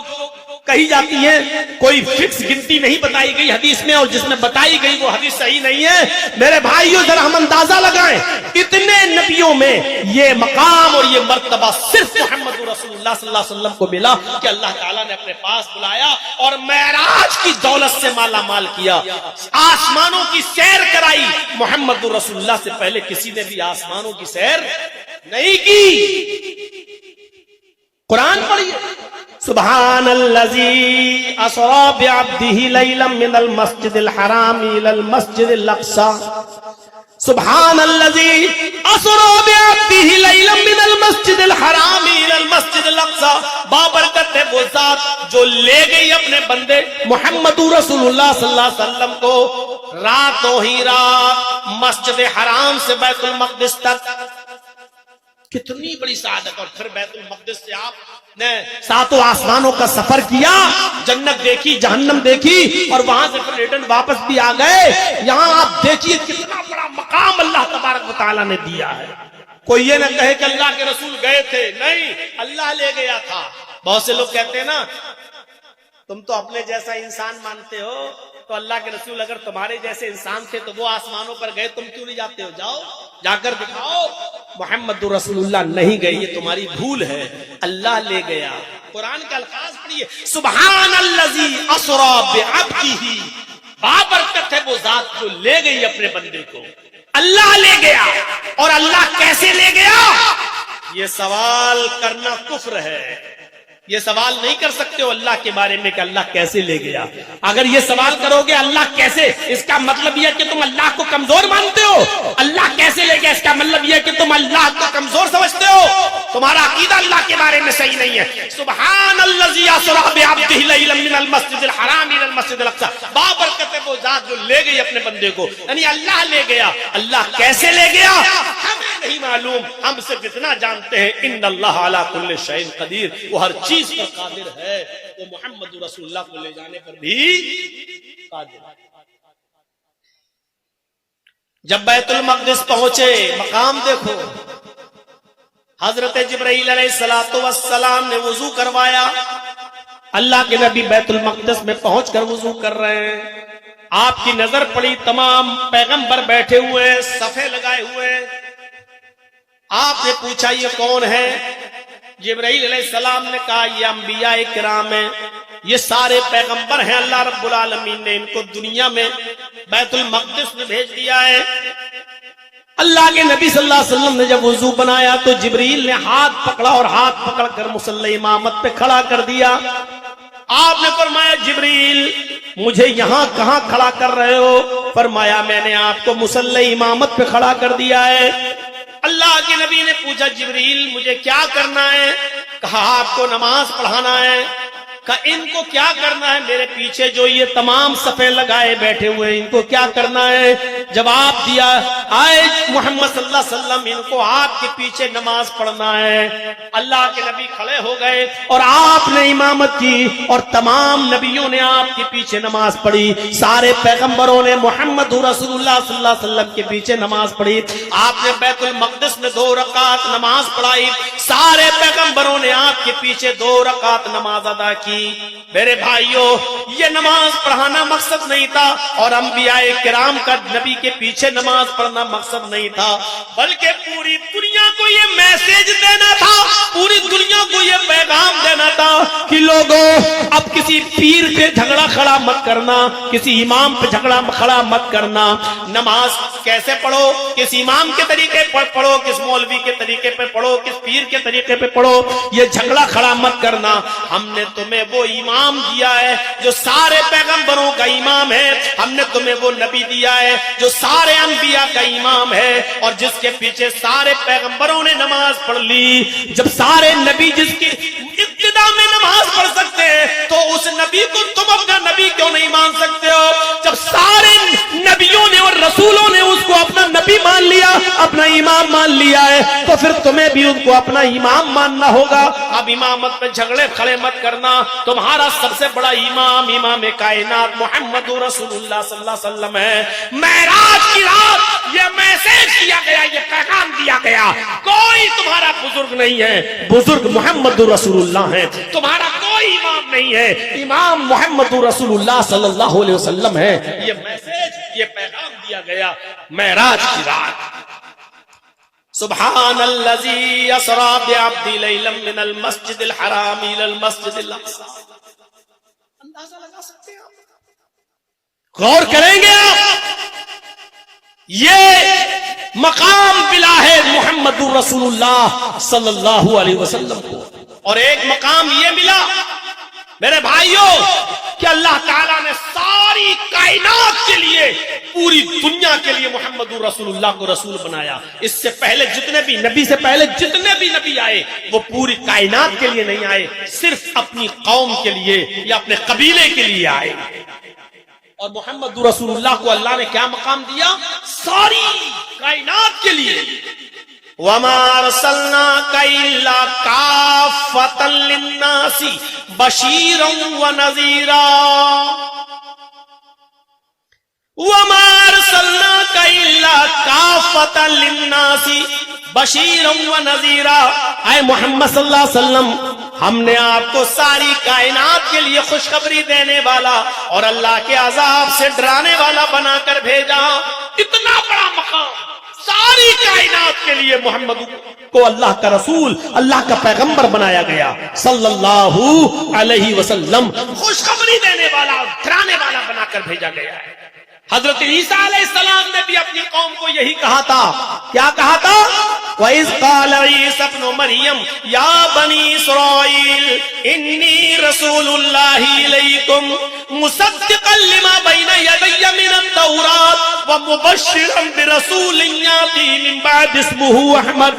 کہی جاتی ہے. کوئی فکس گنتی نہیں بتائی گئی حدیث میں, اور جس میں بتائی گئی وہ حدیث صحیح نہیں ہے. میرے بھائیوں, ذرا ہم اندازہ لگائیں, اتنے نبیوں میں یہ مقام اور یہ مرتبہ صرف محمد رسول اللہ صلی اللہ علیہ وسلم کو ملا کہ اللہ تعالیٰ نے اپنے پاس بلایا اور معراج کی دولت سے مالا مال کیا, آسمانوں کی سیر کرائی. محمد رسول اللہ سے پہلے کسی نے بھی آسمانوں کی سیر نہیں کی. قرآن پڑھیے, سبحان الذی اسری بعبدہ لیلا من المسجد الحرام الی المسجد الاقصی. سبحان الذی اسری بعبدہ لیلا من المسجد الحرام الی المسجد الاقصی. بابرکت ہے وہ ذات جو لے گئی اپنے بندے محمد رسول اللہ صلی اللہ علیہ وسلم کو راتوں ہی رات مسجد حرام سے بیت المقدس تک. کتنی بڑی سعادت. اور پھر بیت المقدس سے آپ نے 7 آسمانوں کا سفر کیا, جنت دیکھی, جہنم دیکھی, اور وہاں سے پھر ریٹرن واپس بھی آ گئے. یہاں آپ دیکھیے کتنا بڑا مقام اللہ تبارک و تعالیٰ نے دیا ہے. کوئی یہ نہ کہے کہ اللہ کے رسول گئے تھے, نہیں, اللہ لے گیا تھا. بہت سے لوگ کہتے ہیں نا, تم تو اپنے جیسا انسان مانتے ہو, تو اللہ کے رسول اگر تمہارے جیسے انسان تھے تو وہ آسمانوں پر گئے, تم کیوں نہیں جاتے ہو؟ جاؤ, جا کر دکھاؤ. محمد رسول اللہ نہیں گئے, یہ تمہاری بھول ہے, اللہ لے گیا. قرآن کا الفاظ پڑھیے, سبحان الذی اسری بعبدہ, بابرکت ہے وہ ذات جو لے گئی اپنے بندے کو. اللہ لے گیا. اور اللہ کیسے لے گیا؟ یہ سوال کرنا کفر ہے. یہ سوال نہیں کر سکتے ہو اللہ کے بارے میں کہ اللہ کیسے لے گیا. اگر یہ سوال کرو گے اللہ کیسے, اس کا مطلب یہ کہ تم اللہ کو کمزور مانتے ہو. اللہ کیسے لے گیا, اس کا مطلب یہ کہ تم اللہ کو کمزور سمجھتے ہو. تمہارا عقیدہ اللہ کے بارے میں صحیح نہیں ہے. سبحان الذی اسری بعبدہ لیلا من المسجد الحرام الی المسجد الاقصی. بابرکت ہے وہ ذات جو لے گئی اپنے بندے کو, یعنی اللہ لے گیا. اللہ کیسے لے گیا ہمیں نہیں معلوم. ہم صرف اتنا جانتے ہیں, ان اللہ علی کل شیء قدیر, وہ ہر چیز پر قادر ہے. وہ محمد رسول اللہ کو لے جانے پر بھی قادر ہے. جب بیت المقدس پہنچے, مقام دیکھو, حضرت جبرائیل علیہ السلام نے وضو کروایا. اللہ کے نبی بیت المقدس میں پہنچ کر وضو کر رہے ہیں. آپ کی نظر پڑی, تمام پیغمبر بیٹھے ہوئے, صفے لگائے ہوئے. آپ نے پوچھا یہ کون ہے؟ جبرائیل علیہ السلام نے کہا یہ انبیاء کرام ہیں, یہ سارے پیغمبر ہیں. اللہ رب العالمین نے ان کو دنیا میں بیت المقدس میں بھیج دیا ہے. اللہ کے نبی صلی اللہ علیہ وسلم نے جب وضو بنایا تو جبرائیل نے ہاتھ پکڑا اور ہاتھ پکڑ کر مصلی امامت پہ کھڑا کر دیا. آپ نے فرمایا جبرائیل مجھے یہاں کہاں کھڑا کر رہے ہو؟ فرمایا میں نے آپ کو مصلی امامت پہ کھڑا کر دیا ہے. اللہ کے نبی نے پوچھا جبرائیل مجھے کیا کرنا ہے؟ کہا آپ کو نماز پڑھانا ہے. کہا ان کو کیا کرنا ہے؟ میرے پیچھے جو یہ تمام صفے لگائے بیٹھے ہوئے ان کو کیا کرنا ہے؟ جواب دیا آئے محمد صلی اللہ علیہ وسلم ان کو آپ کے پیچھے نماز پڑھنا ہے. اللہ کے نبی کھڑے ہو گئے اور آپ نے امامت کی اور تمام نبیوں نے آپ کے پیچھے نماز پڑھی. سارے پیغمبروں نے محمد رسول اللہ صلی اللہ علیہ وسلم کے پیچھے نماز پڑھی. آپ نے بیت المقدس میں 2 رکعت نماز پڑھائی. سارے پیغمبروں نے آپ کے پیچھے 2 رکعت نماز ادا کی. میرے بھائیوں یہ نماز پڑھانا مقصد نہیں تھا اور انبیاء کرام کا نبی کے پیچھے نماز پڑھنا مقصد نہیں تھا، بلکہ پوری دنیا کو یہ میسج دینا تھا، پوری دنیا کو یہ پیغام دینا تھا کہ لوگوں اب کسی پیر پہ جھگڑا کھڑا مت کرنا، کسی امام پہ جھگڑا کھڑا مت کرنا. نماز کیسے پڑھو، کس امام کے طریقے پر پڑھو، کس مولوی کے طریقے پہ پڑھو، کس پیر کے طریقے پہ پڑھو، یہ جھگڑا کھڑا مت کرنا. ہم نے تمہیں وہ امام دیا ہے جو سارے پیغمبروں کا امام ہے، ہم نے تمہیں وہ نبی دیا ہے جو سارے انبیاء کا امام ہے اور جس کے پیچھے سارے پیغمبروں نے نماز پڑھ لی. جب سارے نبی جس کی ابتدا میں نماز پڑھ سکتے ہیں تو اس نبی کو تم اپنا نبی کیوں نہیں مان سکتے ہو؟ جب سارے نبیوں نے اور رسولوں نے اس کو اپنا نبی مان لیا، اپنا امام مان لیا ہے، تو پھر تمہیں بھی ان کو اپنا امام ماننا ہوگا. اب امامت میں جھگڑے کھڑے مت کرنا. تمہارا سب سے بڑا امام امام کائنات محمد رسول اللہ صلی اللہ علیہ وسلم ہے. معراج کی رات یہ میسج دیا گیا، یہ پیغام دیا گیا، کوئی تمہارا بزرگ نہیں ہے، بزرگ محمد رسول اللہ ہے. تمہارا کوئی امام نہیں ہے، امام محمد رسول اللہ صلی اللہ علیہ وسلم ہے. یہ میسج، یہ پیغام دیا گیا معراج کی رات. سبحان الذی اسری بعبدہ لیلا من المسجد الحرام الی المسجد الاقصی. اندازہ لگا سکتے ہیں آپ؟ غور کریں گے آپ، یہ مقام ملا ہے محمد رسول اللہ صلی اللہ علیہ وسلم کو. اور ایک مقام یہ ملا میرے بھائیوں کہ اللہ تعالیٰ نے ساری کائنات کے لیے، پوری دنیا کے لیے محمد رسول اللہ کو رسول بنایا. اس سے پہلے جتنے بھی نبی سے پہلے جتنے بھی نبی آئے وہ پوری کائنات کے لیے نہیں آئے، صرف اپنی قوم کے لیے یا اپنے قبیلے کے لیے آئے. اور محمد رسول اللہ کو اللہ نے کیا مقام دیا؟ ساری کائنات کے لیے. وَمَا أَرْسَلْنَاكَ إِلَّا كَافَّةً لِلنَّاسِ بَشِيرًا وَنَذِيرًا. وَمَا أَرْسَلْنَاكَ إِلَّا كَافَّةً لِلنَّاسِ بَشِيرًا وَنَذِيرًا. اے محمد صلی اللہ علیہ وسلم، ہم نے آپ کو ساری کائنات کے لیے خوشخبری دینے والا اور اللہ کے عذاب سے ڈرانے والا بنا کر بھیجا. اتنا بڑا مقام ساری کائنات کے لیے محمد کو اللہ کا رسول، اللہ کا پیغمبر بنایا گیا صلی اللہ علیہ وسلم. خوشخبری دینے والا، ڈرانے والا بنا کر بھیجا گیا ہے. حضرت عیسیٰ علیہ السلام نے بھی اپنی قوم کو یہی کہا تھا. کیا کہا تھا؟ وَإِذْ قَالَ عِيسَى ابْنُ مَرْيَمَ يَا بَنِي إِسْرَائِيلَ إِنِّي رَسُولُ اللَّهِ إِلَيْكُمْ مُصَدِّقًا لِمَا بَيْنَ يَدَيَّ مِنَ التَّوْرَاةِ وَمُبَشِّرًا بِرَسُولٍ يَأْتِي مِن بَعْدِي اسْمُهُ أَحْمَدُ.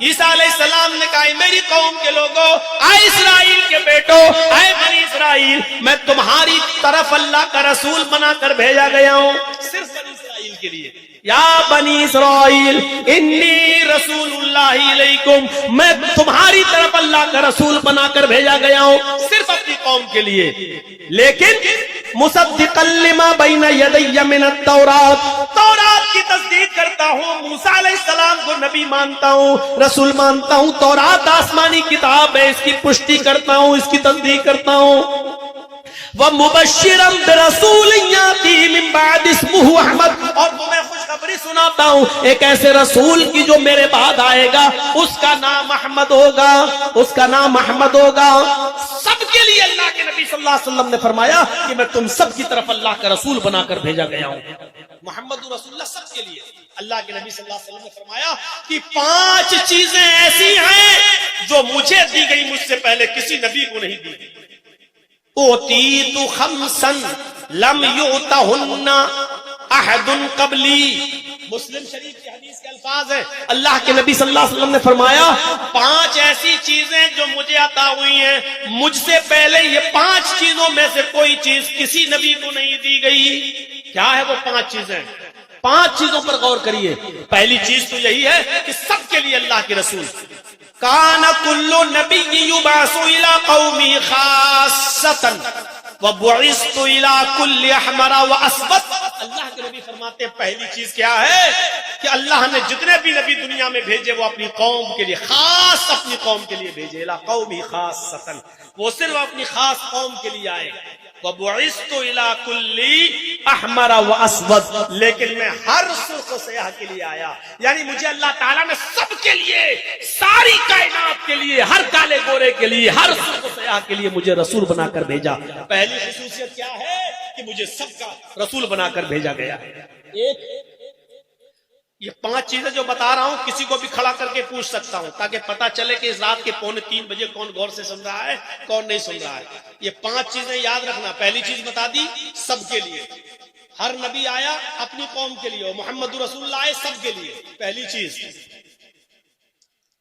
عیسیٰ علیہ السلام نے کہا میری قوم کے لوگوں، اے اسرائیل کے بیٹو، اے بنی اسرائیل، میں تمہاری طرف اللہ کا رسول بنا کر بھیجا گیا ہوں. صرف بنی اسرائیل کے لیے. یا بنی اسرائیل انی رسول اللہ علیکم، میں تمہاری طرف اللہ کا رسول بنا کر بھیجا گیا ہوں، صرف اپنی قوم کے لیے. لیکن مصدقا لما بین یدی من التوراۃ، تورات کی تصدیق کرتا ہوں، موسیٰ علیہ السلام کو نبی مانتا ہوں، رسول مانتا ہوں. تورات آسمانی کتاب ہے، اس کی پشتی کرتا ہوں، اس کی تصدیق کرتا ہوں. وَمُبَشِّرًا بِرَسُولٍ يَأْتِي مِن بَعْدِي اسْمُهُ أَحْمَدُ، اور تمہیں خوشخبری سناتا ہوں ایک ایسے رسول کی جو میرے بعد آئے گا، اس کا نام احمد ہوگا، اس کا نام احمد ہوگا. سب کے لیے اللہ کے نبی صلی اللہ علیہ وسلم نے فرمایا کہ میں تم سب کی طرف اللہ کا رسول بنا کر بھیجا گیا ہوں. محمد رسول اللہ سب کے لیے. اللہ کے نبی صلی اللہ علیہ وسلم نے فرمایا کہ 5 چیزیں ایسی ہیں جو مجھے دی گئی، مجھ سے پہلے کسی نبی کو نہیں دی گئی. اوتیت خمسا لم یؤتہن احد قبلی. مسلم شریف کی حدیث کے الفاظ ہیں، اللہ کے نبی صلی اللہ علیہ وسلم نے فرمایا 5 ایسی چیزیں جو مجھے عطا ہوئی ہیں، مجھ سے پہلے یہ 5 چیزوں میں سے کوئی چیز کسی نبی کو نہیں دی گئی. کیا ہے وہ 5 چیزیں؟ 5 چیزوں پر غور کریے. پہلی چیز تو یہی ہے کہ سب کے لیے اللہ کے رسول. کان کل نبی یبعث الی قومی خاصۃ وبعثت الی کل احمر واسود اللہ کے نبی فرماتے ہیں پہلی چیز کیا ہے کہ اللہ نے جتنے بھی نبی دنیا میں بھیجے وہ اپنی قوم کے لیے، خاص اپنی قوم کے لیے بھیجے، الی قومی خاصۃ، وہ صرف اپنی خاص قوم کے لیے آئے۔ وَبُعِثْتُ إِلَىٰ كُلِّ أَحْمَرَ وَأَسْوَدَ، لیکن میں ہر سرخ و سیاہ کے لیے آیا، یعنی مجھے اللہ تعالیٰ نے سب کے لیے، ساری کائنات کے لیے، ہر کالے گورے کے لیے، ہر سرخ و سیاہ کے لیے مجھے رسول بنا کر بھیجا۔ پہلی خصوصیت کیا ہے کہ مجھے سب کا رسول بنا کر بھیجا گیا۔ ایک یہ 5 چیزیں جو بتا رہا ہوں کسی کو بھی کھڑا کر کے پوچھ سکتا ہوں تاکہ پتا چلے کہ اس رات کے 2:45 بجے کون غور سے سن رہا ہے کون نہیں سن رہا ہے۔ یہ 5 چیزیں یاد رکھنا۔ پہلی چیز بتا دی سب کے لیے، ہر نبی آیا اپنی قوم کے لیے، محمد رسول اللہ آئے سب کے لیے، پہلی چیز۔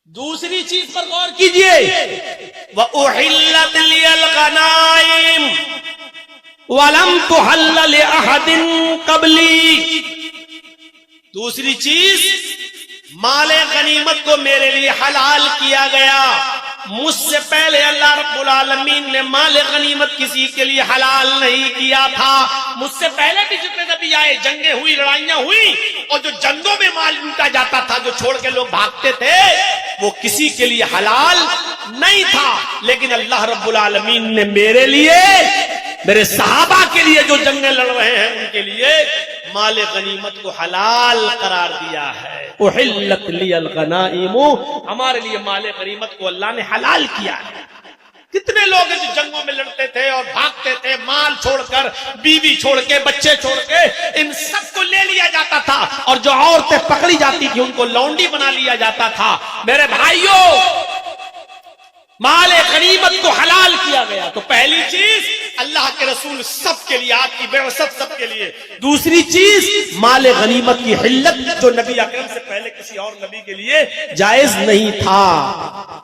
دوسری چیز پر غور کیجئے، وَأُحِلَّتْ لِيَ الْغَنَائِمُ وَلَمْ تُحَلَّ لِأَحَدٍ قَبْلِي۔ دوسری چیز، مال غنیمت کو میرے لیے حلال کیا گیا، مجھ سے پہلے اللہ رب العالمین نے مال غنیمت کسی کے لیے حلال نہیں کیا تھا۔ مجھ سے پہلے بھی جتنے نبی آئے، جنگیں ہوئی، لڑائیاں ہوئی، اور جو جنگوں میں مال لوٹا جاتا تھا، جو چھوڑ کے لوگ بھاگتے تھے، وہ کسی کے لیے حلال نہیں تھا، لیکن اللہ رب العالمین نے میرے لیے، میرے صحابہ کے لیے جو جنگیں لڑ رہے ہیں ان کے لیے مال غنیمت کو حلال قرار دیا ہے۔ احلت لی الغنائم، ہمارے لیے مال غنیمت کو اللہ نے حلال کیا ہے۔ کتنے لوگ ہیں جو جنگوں میں لڑتے تھے اور بھاگتے تھے، مال چھوڑ کر، بیوی چھوڑ کے، بچے چھوڑ کے، ان سب کو لے لیا جاتا تھا، اور جو عورتیں پکڑی جاتی تھی ان کو لونڈی بنا لیا جاتا تھا۔ میرے بھائیوں، مال غنیمت کو حلال کیا گیا، تو پہلی چیز اللہ کے رسول سب کے لیے، آپ کی بعثت سب کے لیے۔ دوسری چیز مال غنیمت کی حلت جو نبی اکرم سے پہلے کسی اور نبی کے لیے جائز نہیں تھا۔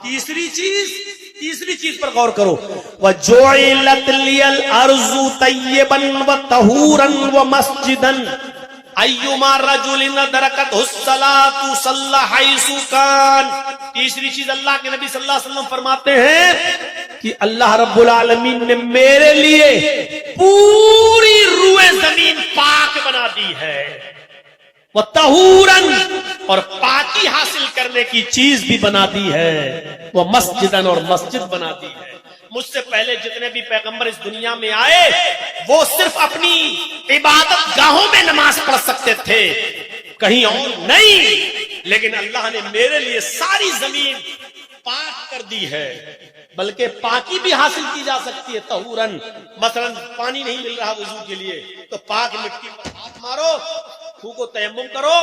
تیسری چیز پر غور کرو، وَجُعِلَتْ لِيَ الْأَرْضُ طَيِّبًا وَطَهُورًا وَمَسْجِدًا ایما رجل ادرکتہ الصلاۃ صلی حیث کان۔ تیسری چیز اللہ کے نبی صلی اللہ علیہ وسلم فرماتے ہیں کہ اللہ رب العالمین نے میرے لیے پوری روئے زمین پاک بنا دی ہے، وطہوراً، اور پاکی حاصل کرنے کی چیز بھی بنا دی ہے، وہ مسجداً، اور مسجد بنا دی ہے۔ مجھ سے پہلے جتنے بھی پیغمبر اس دنیا میں آئے وہ صرف اپنی عبادت گاہوں میں نماز پڑھ سکتے تھے، کہیں اور نہیں، لیکن اللہ نے میرے لیے ساری زمین پاک کر دی ہے، بلکہ پاکی بھی حاصل کی جا سکتی ہے طہوراً۔ مثلا پانی نہیں مل رہا وضو کے لیے تو پاک مٹی پر ہاتھ مارو، خون کو تیمم کرو،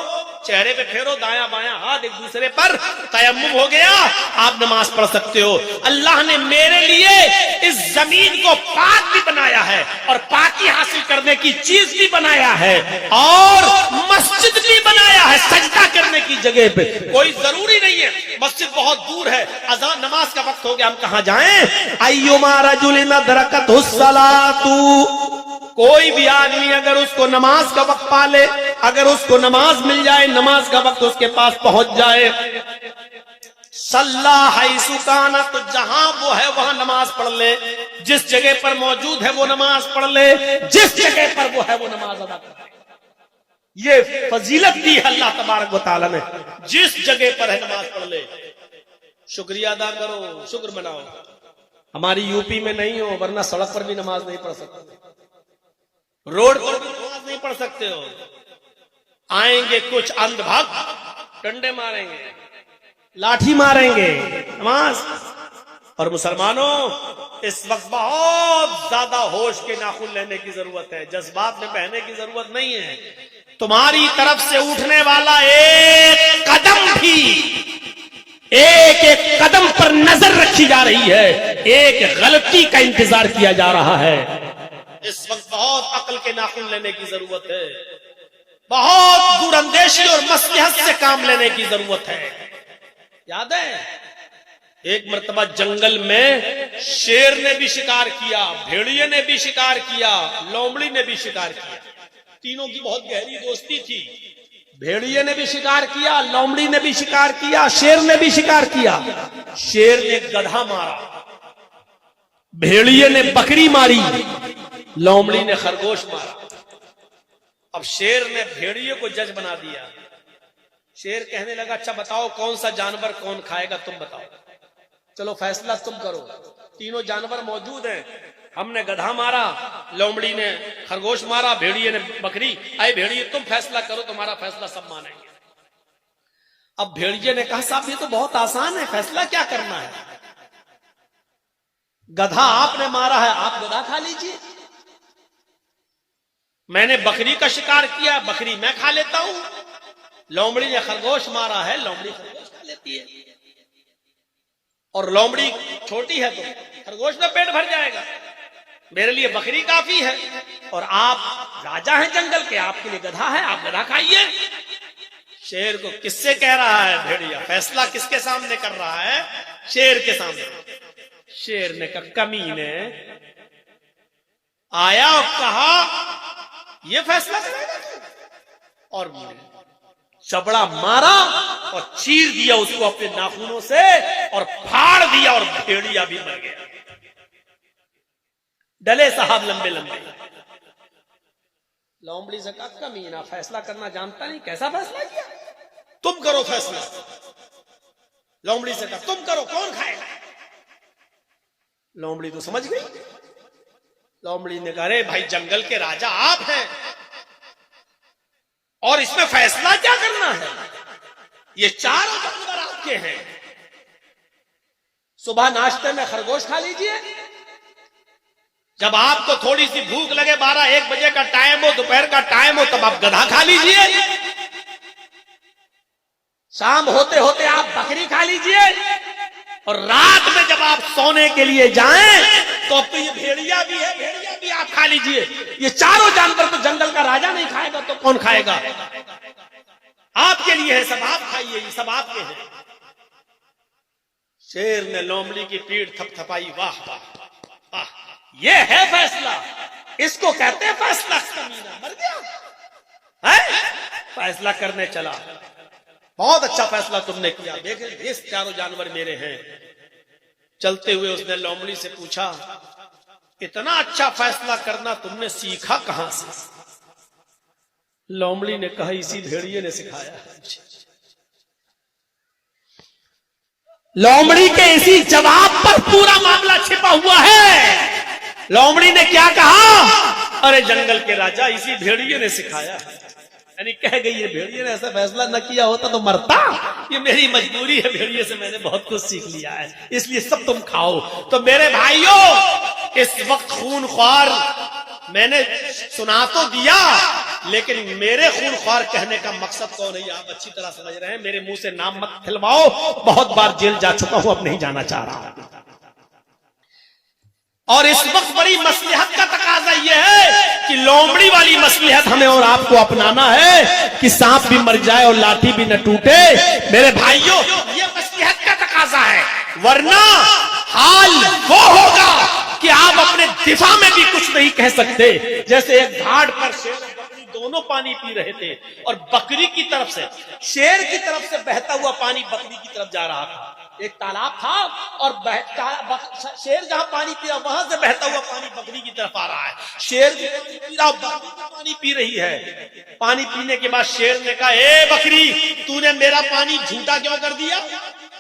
چہرے پہ پھیرو، دایاں بایاں ہاتھ ایک دوسرے پر، تیمم ہو گیا، آپ نماز پڑھ سکتے ہو۔ اللہ نے میرے لیے اس زمین کو پاک بھی بنایا ہے، اور پاکی حاصل کرنے کی چیز بھی بنایا ہے، اور مسجد بھی بنایا ہے سجدہ کرنے کی جگہ پہ۔ کوئی ضروری نہیں ہے مسجد بہت دور ہے، اذان نماز کا وقت ہو گیا، ہم کہاں جائیں؟ ایما رجل ادرکتہ الصلاۃ، کوئی بھی آدمی اگر اس کو نماز کا وقت پالے، اگر اس کو نماز مل جائے، نماز کا وقت اس کے پاس پہنچ جائے، صلی حیث کان، تو جہاں وہ ہے وہاں نماز پڑھ لے، جس جگہ پر موجود ہے وہ نماز پڑھ لے، جس جگہ پر وہ ہے وہ نماز ادا کرے۔ یہ فضیلت دی ہے اللہ تبارک و تعالی نے، جس جگہ پر ہے نماز پڑھ لے۔ شکریہ ادا کرو، شکر مناؤ۔ ہماری یو پی میں نہیں ہو، ورنہ سڑک پر بھی نماز نہیں پڑھ سکتے، روڈ پر بھی نماز نہیں پڑھ سکتے ہو۔ آئیں گے کچھ اندھ بھکت، ڈنڈے ماریں گے، لاٹھی ماریں گے، نماز۔ اور مسلمانوں، اس وقت بہت زیادہ ہوش کے ناخن لینے کی ضرورت ہے، جذبات میں بہنے کی ضرورت نہیں ہے۔ تمہاری طرف سے اٹھنے والا ایک قدم بھی، ایک ایک قدم پر نظر رکھی جا رہی ہے، ایک غلطی کا انتظار کیا جا رہا ہے۔ اس وقت بہت عقل کے ناخن لینے کی ضرورت ہے، بہت دور اندیشی اور مصلحت سے کام لینے کی ضرورت ہے۔ یاد ہے ایک مرتبہ جنگل میں شیر نے بھی شکار کیا، بھیڑیے نے بھی شکار کیا، لومڑی نے بھی شکار کیا، تینوں کی بہت گہری دوستی تھی۔ بھیڑیے نے بھی شکار کیا، لومڑی نے بھی شکار کیا، شیر نے بھی شکار کیا۔ شیر نے گدھا مارا، بھیڑیے نے بکری ماری، لومڑی نے خرگوش مارا، اب شیر نے بھیڑیے کو جج بنا دیا. شیر کہنے لگا اچھا بتاؤ کون سا جانور کون کھائے گا, تم بتاؤ, چلو فیصلہ تم کرو. تینوں جانور موجود ہیں, ہم نے گدھا مارا, لومڑی نے خرگوش مارا, بھیڑیے نے بکری. اے بھیڑیے تم فیصلہ کرو, تمہارا فیصلہ سب مانیں گے. اب بھیڑیے نے کہا صاحب یہ تو بہت آسان ہے, فیصلہ کیا کرنا ہے, گدھا آپ نے مارا ہے, آپ گدھا کھا لیجیے. میں نے بکری کا شکار کیا, بکری میں کھا لیتا ہوں. لومڑی نے خرگوش مارا ہے, لومڑی خرگوش کھا لیتی ہے. اور لومڑی چھوٹی ہے تو خرگوش میں پیٹ بھر جائے گا, میرے لیے بکری کافی ہے. اور آپ راجا ہیں جنگل کے, آپ کے لیے گدھا ہے, آپ گدھا کھائیے. شیر کو کس سے کہہ رہا ہے بھیڑیا, فیصلہ کس کے سامنے کر رہا ہے, شیر کے سامنے. شیر نے کہا کمینے, آیا اور کہا یہ فیصلہ کرے گا تو, اور چبڑا مارا اور چیر دیا اس کو اپنے ناخنوں سے اور پھاڑ دیا, اور بھیڑیا بھی مر گیا. ڈلے صاحب لمبے لمبے. لومڑی سے کہا کمینہ فیصلہ کرنا جانتا نہیں, کیسا فیصلہ کیا, تم کرو فیصلہ. لومڑی سے کہا تم کرو, کون کھائے گا. لومڑی تو سمجھ گئی. لومڑی نے کہا ارے بھائی جنگل کے راجا آپ ہیں, اور اس میں فیصلہ کیا کرنا ہے, یہ چاروں جانور آپ کے ہیں. صبح ناشتے میں خرگوش کھا لیجئے, جب آپ کو تھوڑی سی بھوک لگے 12-1 بجے کا ٹائم ہو, دوپہر کا ٹائم ہو, تب آپ گدھا کھا لیجئے. شام ہوتے ہوتے آپ بکری کھا لیجئے, اور رات میں جب آپ سونے کے لیے جائیں تو اب تو یہ بھیڑیا بھی ہے, بھیڑیا بھی آپ کھا لیجئے. یہ چاروں جانور تو جنگل کا راجا نہیں کھائے گا تو کون کھائے گا, آپ کے لیے ہے, سب آپ کھائیے, یہ سب آپ کے ہیں. شیر نے لومڑی کی پیٹھ تھپ تھپائی, واہ واہ واہ, یہ ہے فیصلہ, اس کو کہتے ہیں فیصلہ. کمینہ مر گیا ہے, فیصلہ کرنے چلا. بہت اچھا فیصلہ تم نے کیا, دیکھیں یہ چاروں جانور میرے ہیں. چلتے ہوئے اس نے لومڑی سے پوچھا اتنا اچھا فیصلہ کرنا تم نے سیکھا کہاں سے. لومڑی نے کہا اسی بھیڑیے نے سکھایا. لومڑی کے اسی جواب پر پورا معاملہ چھپا ہوا ہے. لومڑی نے کیا کہا, ارے جنگل کے راجا اسی بھیڑیے نے سکھایا. یعنی کہہ گئی یہ بھیڑیے نے ایسا فیصلہ نہ کیا ہوتا تو مرتا, یہ میری مجبوری ہے, بھیڑیے سے میں نے بہت کچھ سیکھ لیا ہے, اس لیے سب تم کھاؤ. تو میرے بھائیوں اس وقت خون خوار میں نے سنا تو دیا, لیکن میرے خون خوار کہنے کا مقصد کون ہے آپ اچھی طرح سمجھ رہے ہیں. میرے منہ سے نام مت کھلواؤ, بہت بار جیل جا چکا ہوں, اب نہیں جانا چاہ رہا. اور اس وقت بڑی مصلحت کا تقاضا یہ ہے کہ لومڑی والی مصلحت ہمیں اور آپ کو اپنانا ہے کہ سانپ بھی مر جائے اور لاٹھی بھی نہ ٹوٹے. میرے بھائیوں یہ مصلحت کا تقاضا ہے, ورنہ حال وہ ہوگا کہ آپ اپنے دفاع میں بھی کچھ نہیں کہہ سکتے. جیسے ایک گھاٹ پر شیر اور بکری دونوں پانی پی رہے تھے, اور بکری کی طرف سے, شیر کی طرف سے بہتا ہوا پانی بکری کی طرف جا رہا تھا. ایک تالاب تھا اور شیر جہاں پانی پی رہا وہاں سے بہتا ہوا پانی بکری کی طرف آ رہا ہے. شیر بھی پانی پی رہا, بکری پانی پی رہی ہے. پانی پینے کے بعد شیر نے کہا اے بکری, تو نے میرا پانی جھوٹا کیوں کر دیا,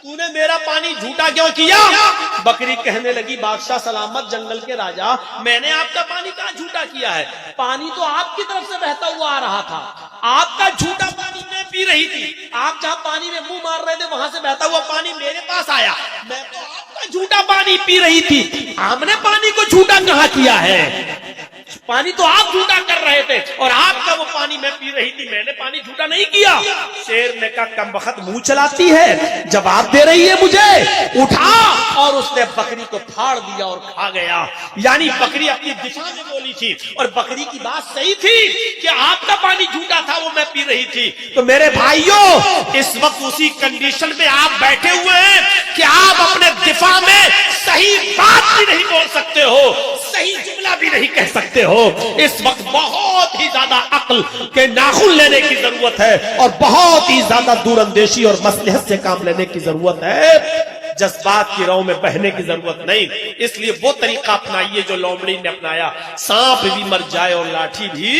تو نے میرا پانی جھوٹا کیوں کیا. بکری کہنے لگی بادشاہ سلامت جنگل کے راجا, میں نے آپ کا پانی کہاں جھوٹا کیا ہے, پانی تو آپ کی طرف سے بہتا ہوا آ رہا تھا, آپ کا جھوٹا پانی میں پی رہی تھی. آپ جہاں پانی میں منہ مار رہے تھے وہاں سے بہتا ہوا پانی میرے پاس آیا, میں تو آپ کا جھوٹا پانی پی رہی تھی. ہم نے پانی کو جھوٹا کہاں کیا ہے, پانی تو آپ جھوٹا کر رہے تھے, اور آپ کا وہ پانی میں پی رہی تھی, میں نے پانی جھوٹا نہیں کیا. شیر نے کہا کم بخت منہ چلاتی ہے, جواب دے رہی ہے مجھے, اٹھا, اور اس نے بکری کو پھاڑ دیا اور کھا گیا. یعنی بکری اپنی دفاع میں بولی تھی, اور بکری کی بات صحیح تھی کہ آپ کا پانی جھوٹا تھا, وہ میں پی رہی تھی. تو میرے بھائیوں اس وقت اسی کنڈیشن میں آپ بیٹھے ہوئے ہیں کہ آپ اپنے دفاع میں صحیح بات بھی نہیں بول سکتے ہو, صحیح جملہ بھی نہیں کہہ سکتے ہو. اس وقت بہت ہی زیادہ عقل کے ناخن لینے کی ضرورت ہے, اور بہت ہی زیادہ دور اندیشی اور مصلحت سے کام لینے کی ضرورت ہے, جذبات کی رو میں بہنے کی ضرورت نہیں. اس لیے وہ طریقہ اپنائیے جو لومڑی نے اپنایا, سانپ بھی مر جائے اور لاٹھی بھی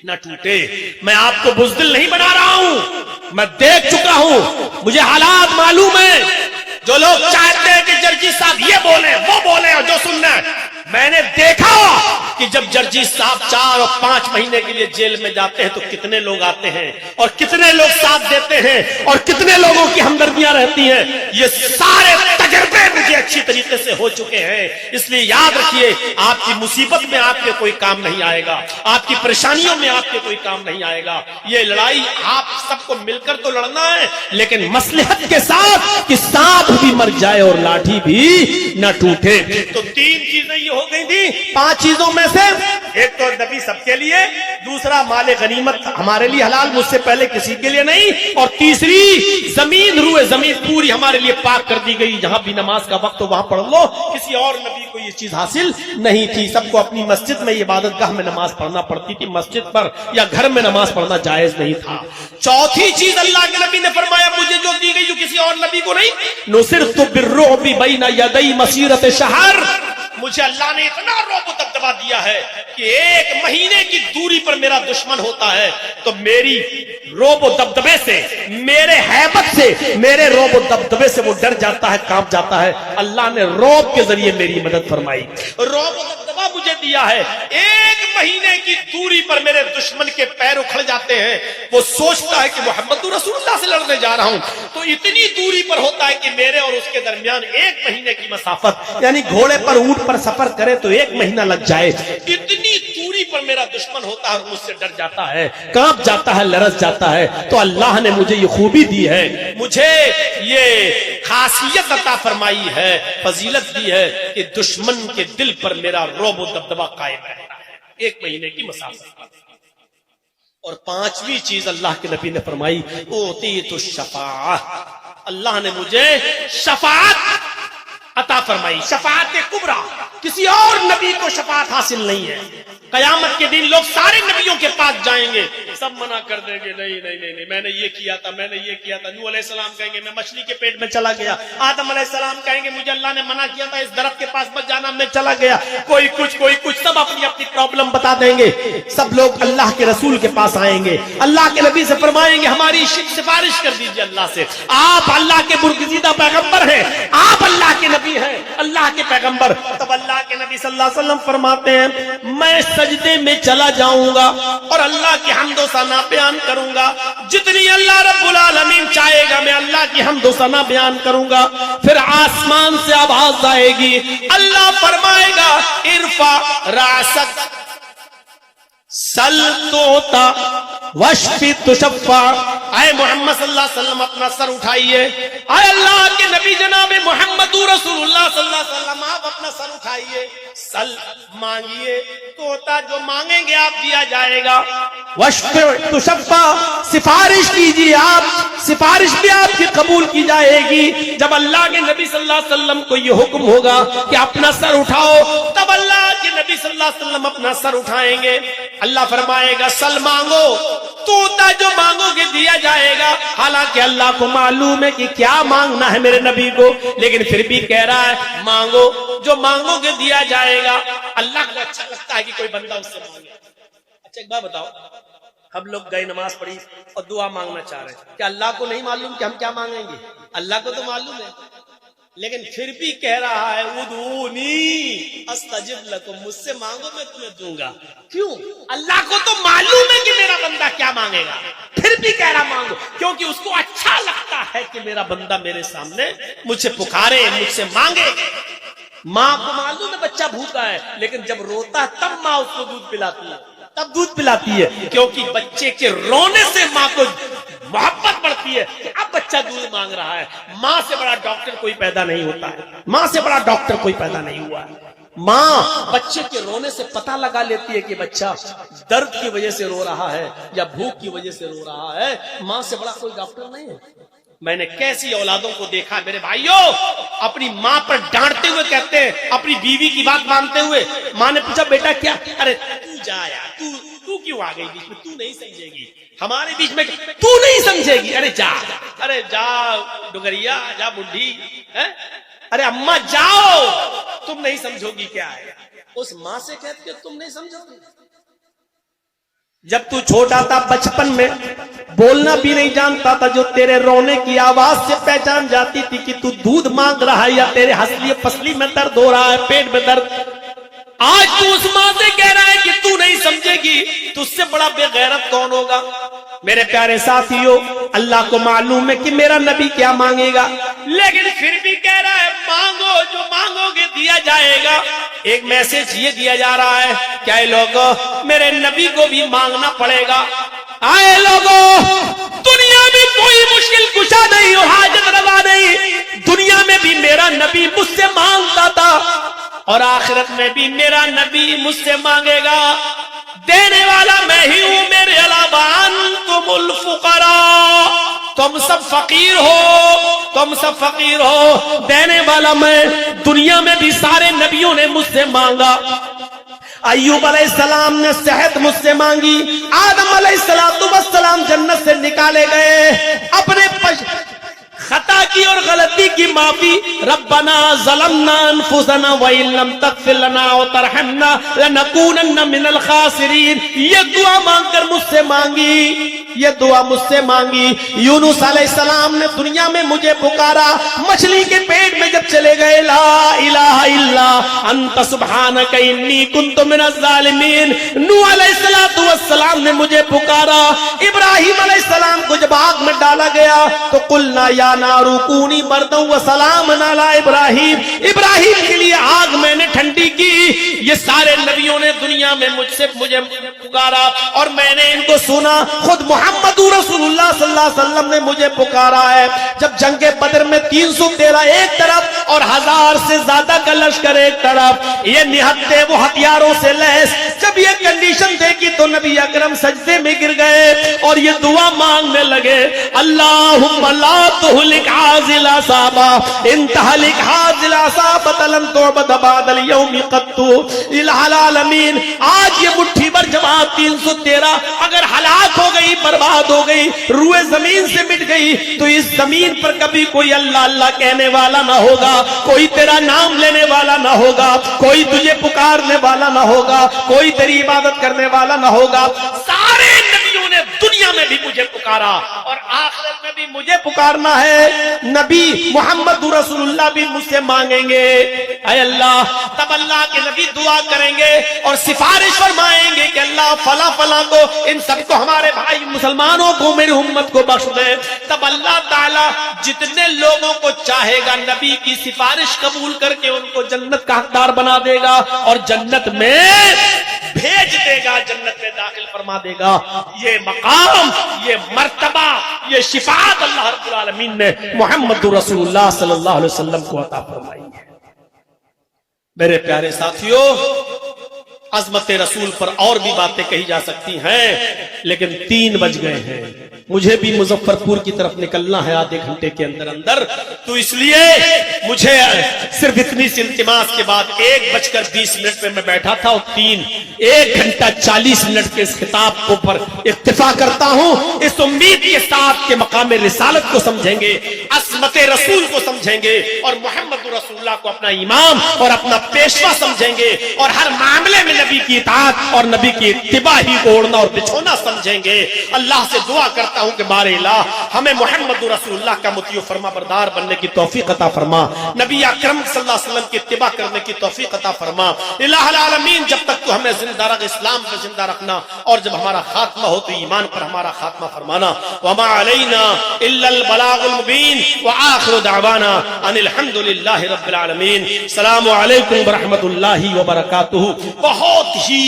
نہ ٹوٹے. میں آپ کو بزدل نہیں بنا رہا ہوں, میں دیکھ چکا ہوں, مجھے حالات معلوم ہیں. جو لوگ چاہتے ہیں کہ جرجی صاحب یہ بولیں وہ بولیں اور جو سننا ہے, میں نے دیکھا کہ جب جرجی صاحب 4 اور 5 مہینے کے لیے جیل میں جاتے ہیں تو کتنے لوگ آتے ہیں اور کتنے لوگ ساتھ دیتے ہیں اور کتنے لوگوں کی ہمدردیاں رہتی ہیں. یہ سارے تجربے مجھے اچھی طریقے سے ہو چکے ہیں. اس لیے یاد رکھیے, آپ کی مصیبت میں آپ کے کوئی کام نہیں آئے گا, آپ کی پریشانیوں میں آپ کے کوئی کام نہیں آئے گا. یہ لڑائی آپ سب کو مل کر تو لڑنا ہے, لیکن مصلحت کے ساتھ کہ سانپ بھی مر جائے اور لاٹھی بھی نہ ٹوٹے. تو 3 چیزیں یہ ہو گئی تھی. 5 چیزوں میں سے ایک تو نبی سب کے لیے, دوسرا مال غنیمت ہمارے لیے حلال, مجھ سے پہلے کسی کے لیے نہیں, اور تیسری زمین, روئے زمین پوری ہمارے لیے پاک کر دی گئی. جہاں بھی نماز کا وقت ہو وہاں پڑھ لو. کسی اور نبی کو یہ چیز حاصل نہیں تھی. سب کو اپنی مسجد میں, عبادت گاہ میں نماز پڑھنا پڑتی تھی, مسجد پر یا گھر میں نماز پڑھنا جائز نہیں تھا. چوتھی چیز اللہ کے نبی نے فرمایا مجھے جو دی گئی جو کسی اور نبی کو نہیں, نصرت بالرعب بین یدی مسیرت شہر. مجھے اللہ نے اتنا رعب و دبدبا دیا ہے کہ 1 مہینے کی دوری پر میرا دشمن ہوتا ہے تو میری رعب و دبدبے سے, میرے ہیبت سے, میرے رعب و دبدبے سے وہ ڈر جاتا ہے, کانپ جاتا ہے. اللہ نے رعب کے ذریعے میری مدد فرمائی, رعب و دبدبا مجھے دیا ہے. 1 مہینے کی دوری پر میرے دشمن کے پیر اکھڑ جاتے ہیں. وہ سوچتا ہے کہ محمد رسول اللہ سے لڑنے جا رہا ہوں, تو اتنی دوری پر ہوتا ہے کہ میرے اور اس کے درمیان 1 مہینے کی مسافت, یعنی گھوڑے پر اونٹ پر سفر کرے تو 1 مہینہ لگ جائے. اتنی دوری پر میرا دشمن ہوتا ہے اور مجھ سے ڈر جاتا ہے, کانپ جاتا ہے, لرز جاتا ہے. تو اللہ نے مجھے یہ خوبی دی ہے, مجھے یہ خاصیت عطا فرمائی ہے, فضیلت دی ہے کہ دشمن کے دل پر میرا رعب و دبدبا قائم رہتا ہے 1 مہینے کی مسافت. اور 5ویں چیز اللہ کے نبی نے فرمائی اوتیت الشفاعہ, اللہ نے مجھے شفاعت عطا فرمائی. شفاعت کبریٰ, کسی اور نبی کو شفاعت حاصل نہیں ہے. قیامت کے دن لوگ سارے نبیوں کے پاس جائیں گے, سب منع کر دیں گے, نہیں نہیں نہیں نہیں, میں نے یہ کیا تھا, میں نے یہ کیا تھا. نوح علیہ السلام کہیں گے میں مچھلی کے پیٹ میں چلا گیا. آدم علیہ السلام کہیں گے مجھے اللہ نے منع کیا تھا, اس درخت کے پاس مت جانا, میں چلا گیا. کوئی کچھ, سب اپنی اپنی پرابلم بتا دیں گے. سب لوگ اللہ کے رسول کے پاس آئیں گے, اللہ کے نبی سے فرمائیں گے ہماری سفارش کر دیجیے اللہ سے, آپ اللہ کے برگزیدہ پیغمبر ہیں, آپ اللہ کے نبی ہیں, اللہ کے پیغمبر. تب اللہ کے نبی صلی اللہ علیہ وسلم فرماتے ہیں میں سجدے میں چلا جاؤں گا اور اللہ کی حمد و ثنا بیان کروں گا. جتنی اللہ رب العالمین چاہے گا میں اللہ کی حمد و ثنا بیان کروں گا. پھر آسمان سے آواز آئے گی, اللہ فرمائے گا ارفع راسک سل توتا وشفی تشفع. اے محمد صلی اللہ علیہ وسلم اپنا سر اٹھائیے. اے اللہ کے نبی جناب محمد رسول اللہ صلی اللہ علیہ وسلم آپ اپنا سر اٹھائیے, سل مانگیے, توتا جو مانگیں گے آپ دیا جائے گا. وشفی تشفع, سفارش کیجیے آپ, سفارش بھی آپ کی قبول کی جائے گی. جب اللہ کے نبی صلی اللہ علیہ وسلم کو یہ حکم ہوگا کہ اپنا سر اٹھاؤ, تب اللہ کے نبی صلی اللہ علیہ وسلم اپنا سر اٹھائیں گے. اللہ فرمائے گا سل مانگو, توتا جو مانگو گے دیا جائے گا. حالانکہ اللہ کو معلوم ہے کہ کیا مانگنا ہے میرے نبی کو, لیکن پھر بھی کہہ رہا ہے مانگو, جو مانگو گے دیا جائے گا. اللہ کو اچھا لگتا ہے کہ کوئی بندہ اس سے مانگے. اچھا ایک بات بتاؤ, ہم لوگ گئے نماز پڑھی اور دعا مانگنا چاہ رہے ہیں, کیا اللہ کو نہیں معلوم کہ ہم کیا مانگیں گے؟ اللہ کو تو معلوم ہے, لیکن پھر بھی کہہ رہا ہے ادعونی استجب لکم, مجھ سے مانگو میں تمہیں دوں گا. کیوں؟ اللہ کو تو معلوم ہے کہ میرا بندہ کیا مانگے گا, پھر بھی کہہ رہا مانگو, کیونکہ اس کو اچھا لگتا ہے کہ میرا بندہ میرے سامنے مجھ سے پکارے, مجھ سے مانگے. ماں کو معلوم ہے بچہ بھوکا ہے, لیکن جب روتا ہے تب ماں اس کو دودھ پلاتی ہے, تب دودھ پلاتی ہے, کیونکہ بچے کے رونے سے ماں کو محبت بڑھتی ہے کہ اب بچہ دودھ مانگ رہا ہے. ماں سے بڑا ڈاکٹر کوئی پیدا نہیں ہوتا ہے, ماں سے بڑا ڈاکٹر کوئی پیدا نہیں ہوا ہے. ماں بچے کے رونے سے پتہ لگا لیتی ہے کہ بچہ درد کی وجہ سے رو رہا ہے یا بھوک کی وجہ سے رو رہا ہے. ماں سے بڑا کوئی ڈاکٹر نہیں ہے. میں نے کیسی اولادوں کو دیکھا میرے بھائیوں, اپنی ماں پر ڈانٹتے ہوئے کہتے ہیں, اپنی بیوی کی بات مانتے ہوئے. ماں نے پوچھا بیٹا کیا, ارے تو جا یار, تو کیوں آ گئی بیچ میں, تو نہیں سمجھے گی ہمارے بیچ میں, تو نہیں سمجھے گی, ارے جا, ارے جا ڈگریا, جا بڈھی, ارے اماں جاؤ, تم نہیں سمجھو گی کیا ہے. اس ماں سے کہتے تم نہیں سمجھو گی. جب تو چھوٹا تھا بچپن میں بولنا بھی نہیں جانتا تھا، جو تیرے رونے کی آواز سے پہچان جاتی تھی کہ تو دودھ مانگ رہا ہے یا تیرے ہسلی پسلی میں درد ہو رہا ہے، پیٹ میں درد. آج تو اس ماں سے کہہ رہا ہے کہ تو نہیں سمجھے گی، تو اس سے بڑا بے غیرت کون ہوگا؟ میرے پیارے ساتھیوں، اللہ کو معلوم ہے کہ میرا نبی کیا مانگے گا، لیکن پھر بھی کہہ رہا ہے مانگو، جو مانگو گے دیا جائے گا. ایک میسج یہ دیا جا رہا ہے کہ اے لوگوں، میرے نبی کو بھی مانگنا پڑے گا. اے لوگوں، دنیا میں کوئی مشکل کشا نہیں ہو، حاجت روا نہیں، دنیا میں بھی میرا نبی مجھ سے مانگتا تھا اور آخرت میں بھی میرا نبی مجھ سے مانگے گا. دینے والا میں ہی ہوں، میرے علاوہ انتم الفقراء، تم سب فقیر ہو، تم سب فقیر ہو، دینے والا میں. دنیا میں بھی سارے نبیوں نے مجھ سے مانگا. ایوب علیہ السلام نے صحت مجھ سے مانگی، آدم علیہ السلام جنت سے نکالے گئے، اپنے خطا کی اور غلطی کی معافی. ربنا ظلمنا انفسنا وان لم تغفر لنا وترحمنا لنكونن من الخاسرین. یہ دعا مانگ کر مجھ سے مانگی، یہ دعا مجھ سے مانگی. یونس علیہ السلام نے دنیا میں مجھے پکارا، مچھلی کے پیٹ میں جب چلے گئے، لا الہ الا انت سبحانک انی کنت من الظالمین. نوح علیہ السلام نے مجھے پکارا. ابراہیم علیہ السلام کو جب آگ میں ڈالا گیا تو قلنا یا نار کونی بردا وسلام علی ابراہیم، ابراہیم کے لیے آگ میں نے ٹھنڈی کی. یہ سارے نبیوں نے دنیا میں مجھے پکارا اور میں نے ان کو سنا. خود محمد رسول اللہ صلی اللہ علیہ وسلم نے مجھے پکارا ہے. جب جنگ بدر میں 313 ایک طرف اور 1000 سے زیادہ کا لشکر ایک طرف، یہ نہتے وہ ہتھیاروں سے لیس، جب یہ کنڈیشن دیکھی تو نبی اکرم سجدے میں گر گئے اور یہ دعا مانگنے لگے، اللہم لا تہلک حاذل اصابہ ان تہلک حاذل اصابہ لن تعبد بعد اليوم قط الہ العالمین. آج یہ مٹھی بھر جماعت 313 اگر ہلاک ہو گئی، برباد ہو گئی، روئے زمین سے مٹ گئی، تو اس زمین پر کبھی کوئی اللہ اللہ کہنے والا نہ ہوگا، کوئی تیرا نام لینے والا نہ ہوگا، کوئی تجھے پکارنے والا نہ ہوگا، کوئی تیری عبادت کرنے والا نہ ہوگا. سارے نبیوں نے دنیا میں بھی مجھے پکارا اور آخرت میں بھی مجھے پکارنا ہے. نبی محمد رسول اللہ بھی مجھ سے مانگیں گے اے اللہ. تب اللہ کے نبی دعا کریں گے اور سفارش فرمائیں گے کہ اللہ فلاں فلاں کو، ان سب کو، ہمارے بھائی مسلمانوں کو، میری امت کو بخش دے. تب اللہ تعالیٰ جتنے لوگوں کو چاہے گا نبی کی سفارش قبول کر کے ان کو جنت کا حقدار بنا دے گا اور جنت میں بھیج دے گا، جنت میں داخل فرما دے گا. یہ مقام، یہ مرتبہ، یہ شفاعت اللہ رب العالمین نے محمد رسول اللہ صلی اللہ علیہ وسلم کو عطا فرمائی ہے. میرے پیارے ساتھیوں، عظمت رسول پر اور بھی باتیں کہی جا سکتی ہیں، لیکن 3 بج گئے ہیں، مجھے بھی مظفرپور کی طرف نکلنا ہے آدھے گھنٹے کے اندر اندر. تو اس لیے مجھے صرف اتنی سی التماس کے بعد 1:20 پہ میں بیٹھا تھا اور 1 گھنٹہ 40 منٹ کے اس خطاب کو پر اکتفا کرتا ہوں، اس امید کے ساتھ کہ مقام رسالت کو سمجھیں گے، عظمت رسول کو سمجھیں گے اور محمد رسول اللہ کو اپنا امام اور اپنا پیشوا سمجھیں گے اور ہر معاملے میں نبی کی اطاعت اور نبی کی اتباع ہی کو اوڑھنا اور بچھونا سمجھیں گے. اللہ سے دعا کرتا ہوں کہ بار الہ ہمیں محمد رسول اللہ کا مطیع و فرما بردار بننے کی توفیق عطا فرما، نبی اکرم صلی اللہ علیہ وسلم کی اتباع کرنے کی توفیق عطا فرما. الہ العالمین جب تک تو ہمیں زندہ رکھ، اسلام پر زندہ رکھنا، اور جب ہمارا خاتمہ ہو تو ایمان پر ہمارا خاتمہ فرمانا. وما علینا الا البلاغ المبین وآخر دعوانا ان الحمد للہ رب العالمین. السلام علیکم ورحمۃ اللہ وبرکاتہ. بہت ہی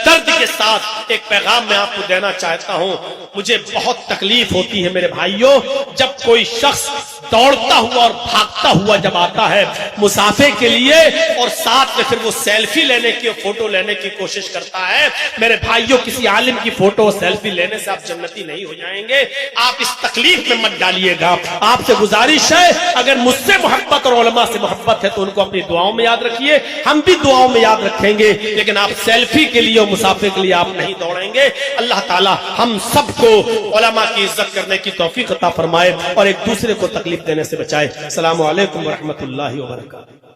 درد کے ساتھ ایک پیغام میں آپ کو دینا چاہتا ہوں. مجھے بہت تکلیف ہوتی ہے میرے بھائیوں، جب کوئی شخص دوڑتا ہوا اور بھاگتا ہوا جب آتا ہے مسافے کے لیے اور ساتھ میں پھر وہ سیلفی لینے کی، فوٹو لینے کی کوشش کرتا ہے. میرے بھائیوں، کسی عالم کی فوٹو سیلفی لینے سے آپ جنتی نہیں ہو جائیں گے. آپ اس تکلیف میں مت ڈالیے گا. آپ سے گزارش ہے، اگر مجھ سے محبت اور علماء سے محبت ہے تو ان کو اپنی دعاؤں میں یاد رکھیے، ہم بھی دعاؤں میں یاد رکھیں گے، لیکن آپ سیلفی کے لیے اور مسافے کے لیے آپ نہیں دوڑیں گے. اللہ تعالی ہم سب کو علماء کی عزت کرنے کی توفیق عطا فرمائے اور ایک دوسرے کو تکلیف دینے سے بچائے. السلام علیکم ورحمۃ اللہ وبرکاتہ.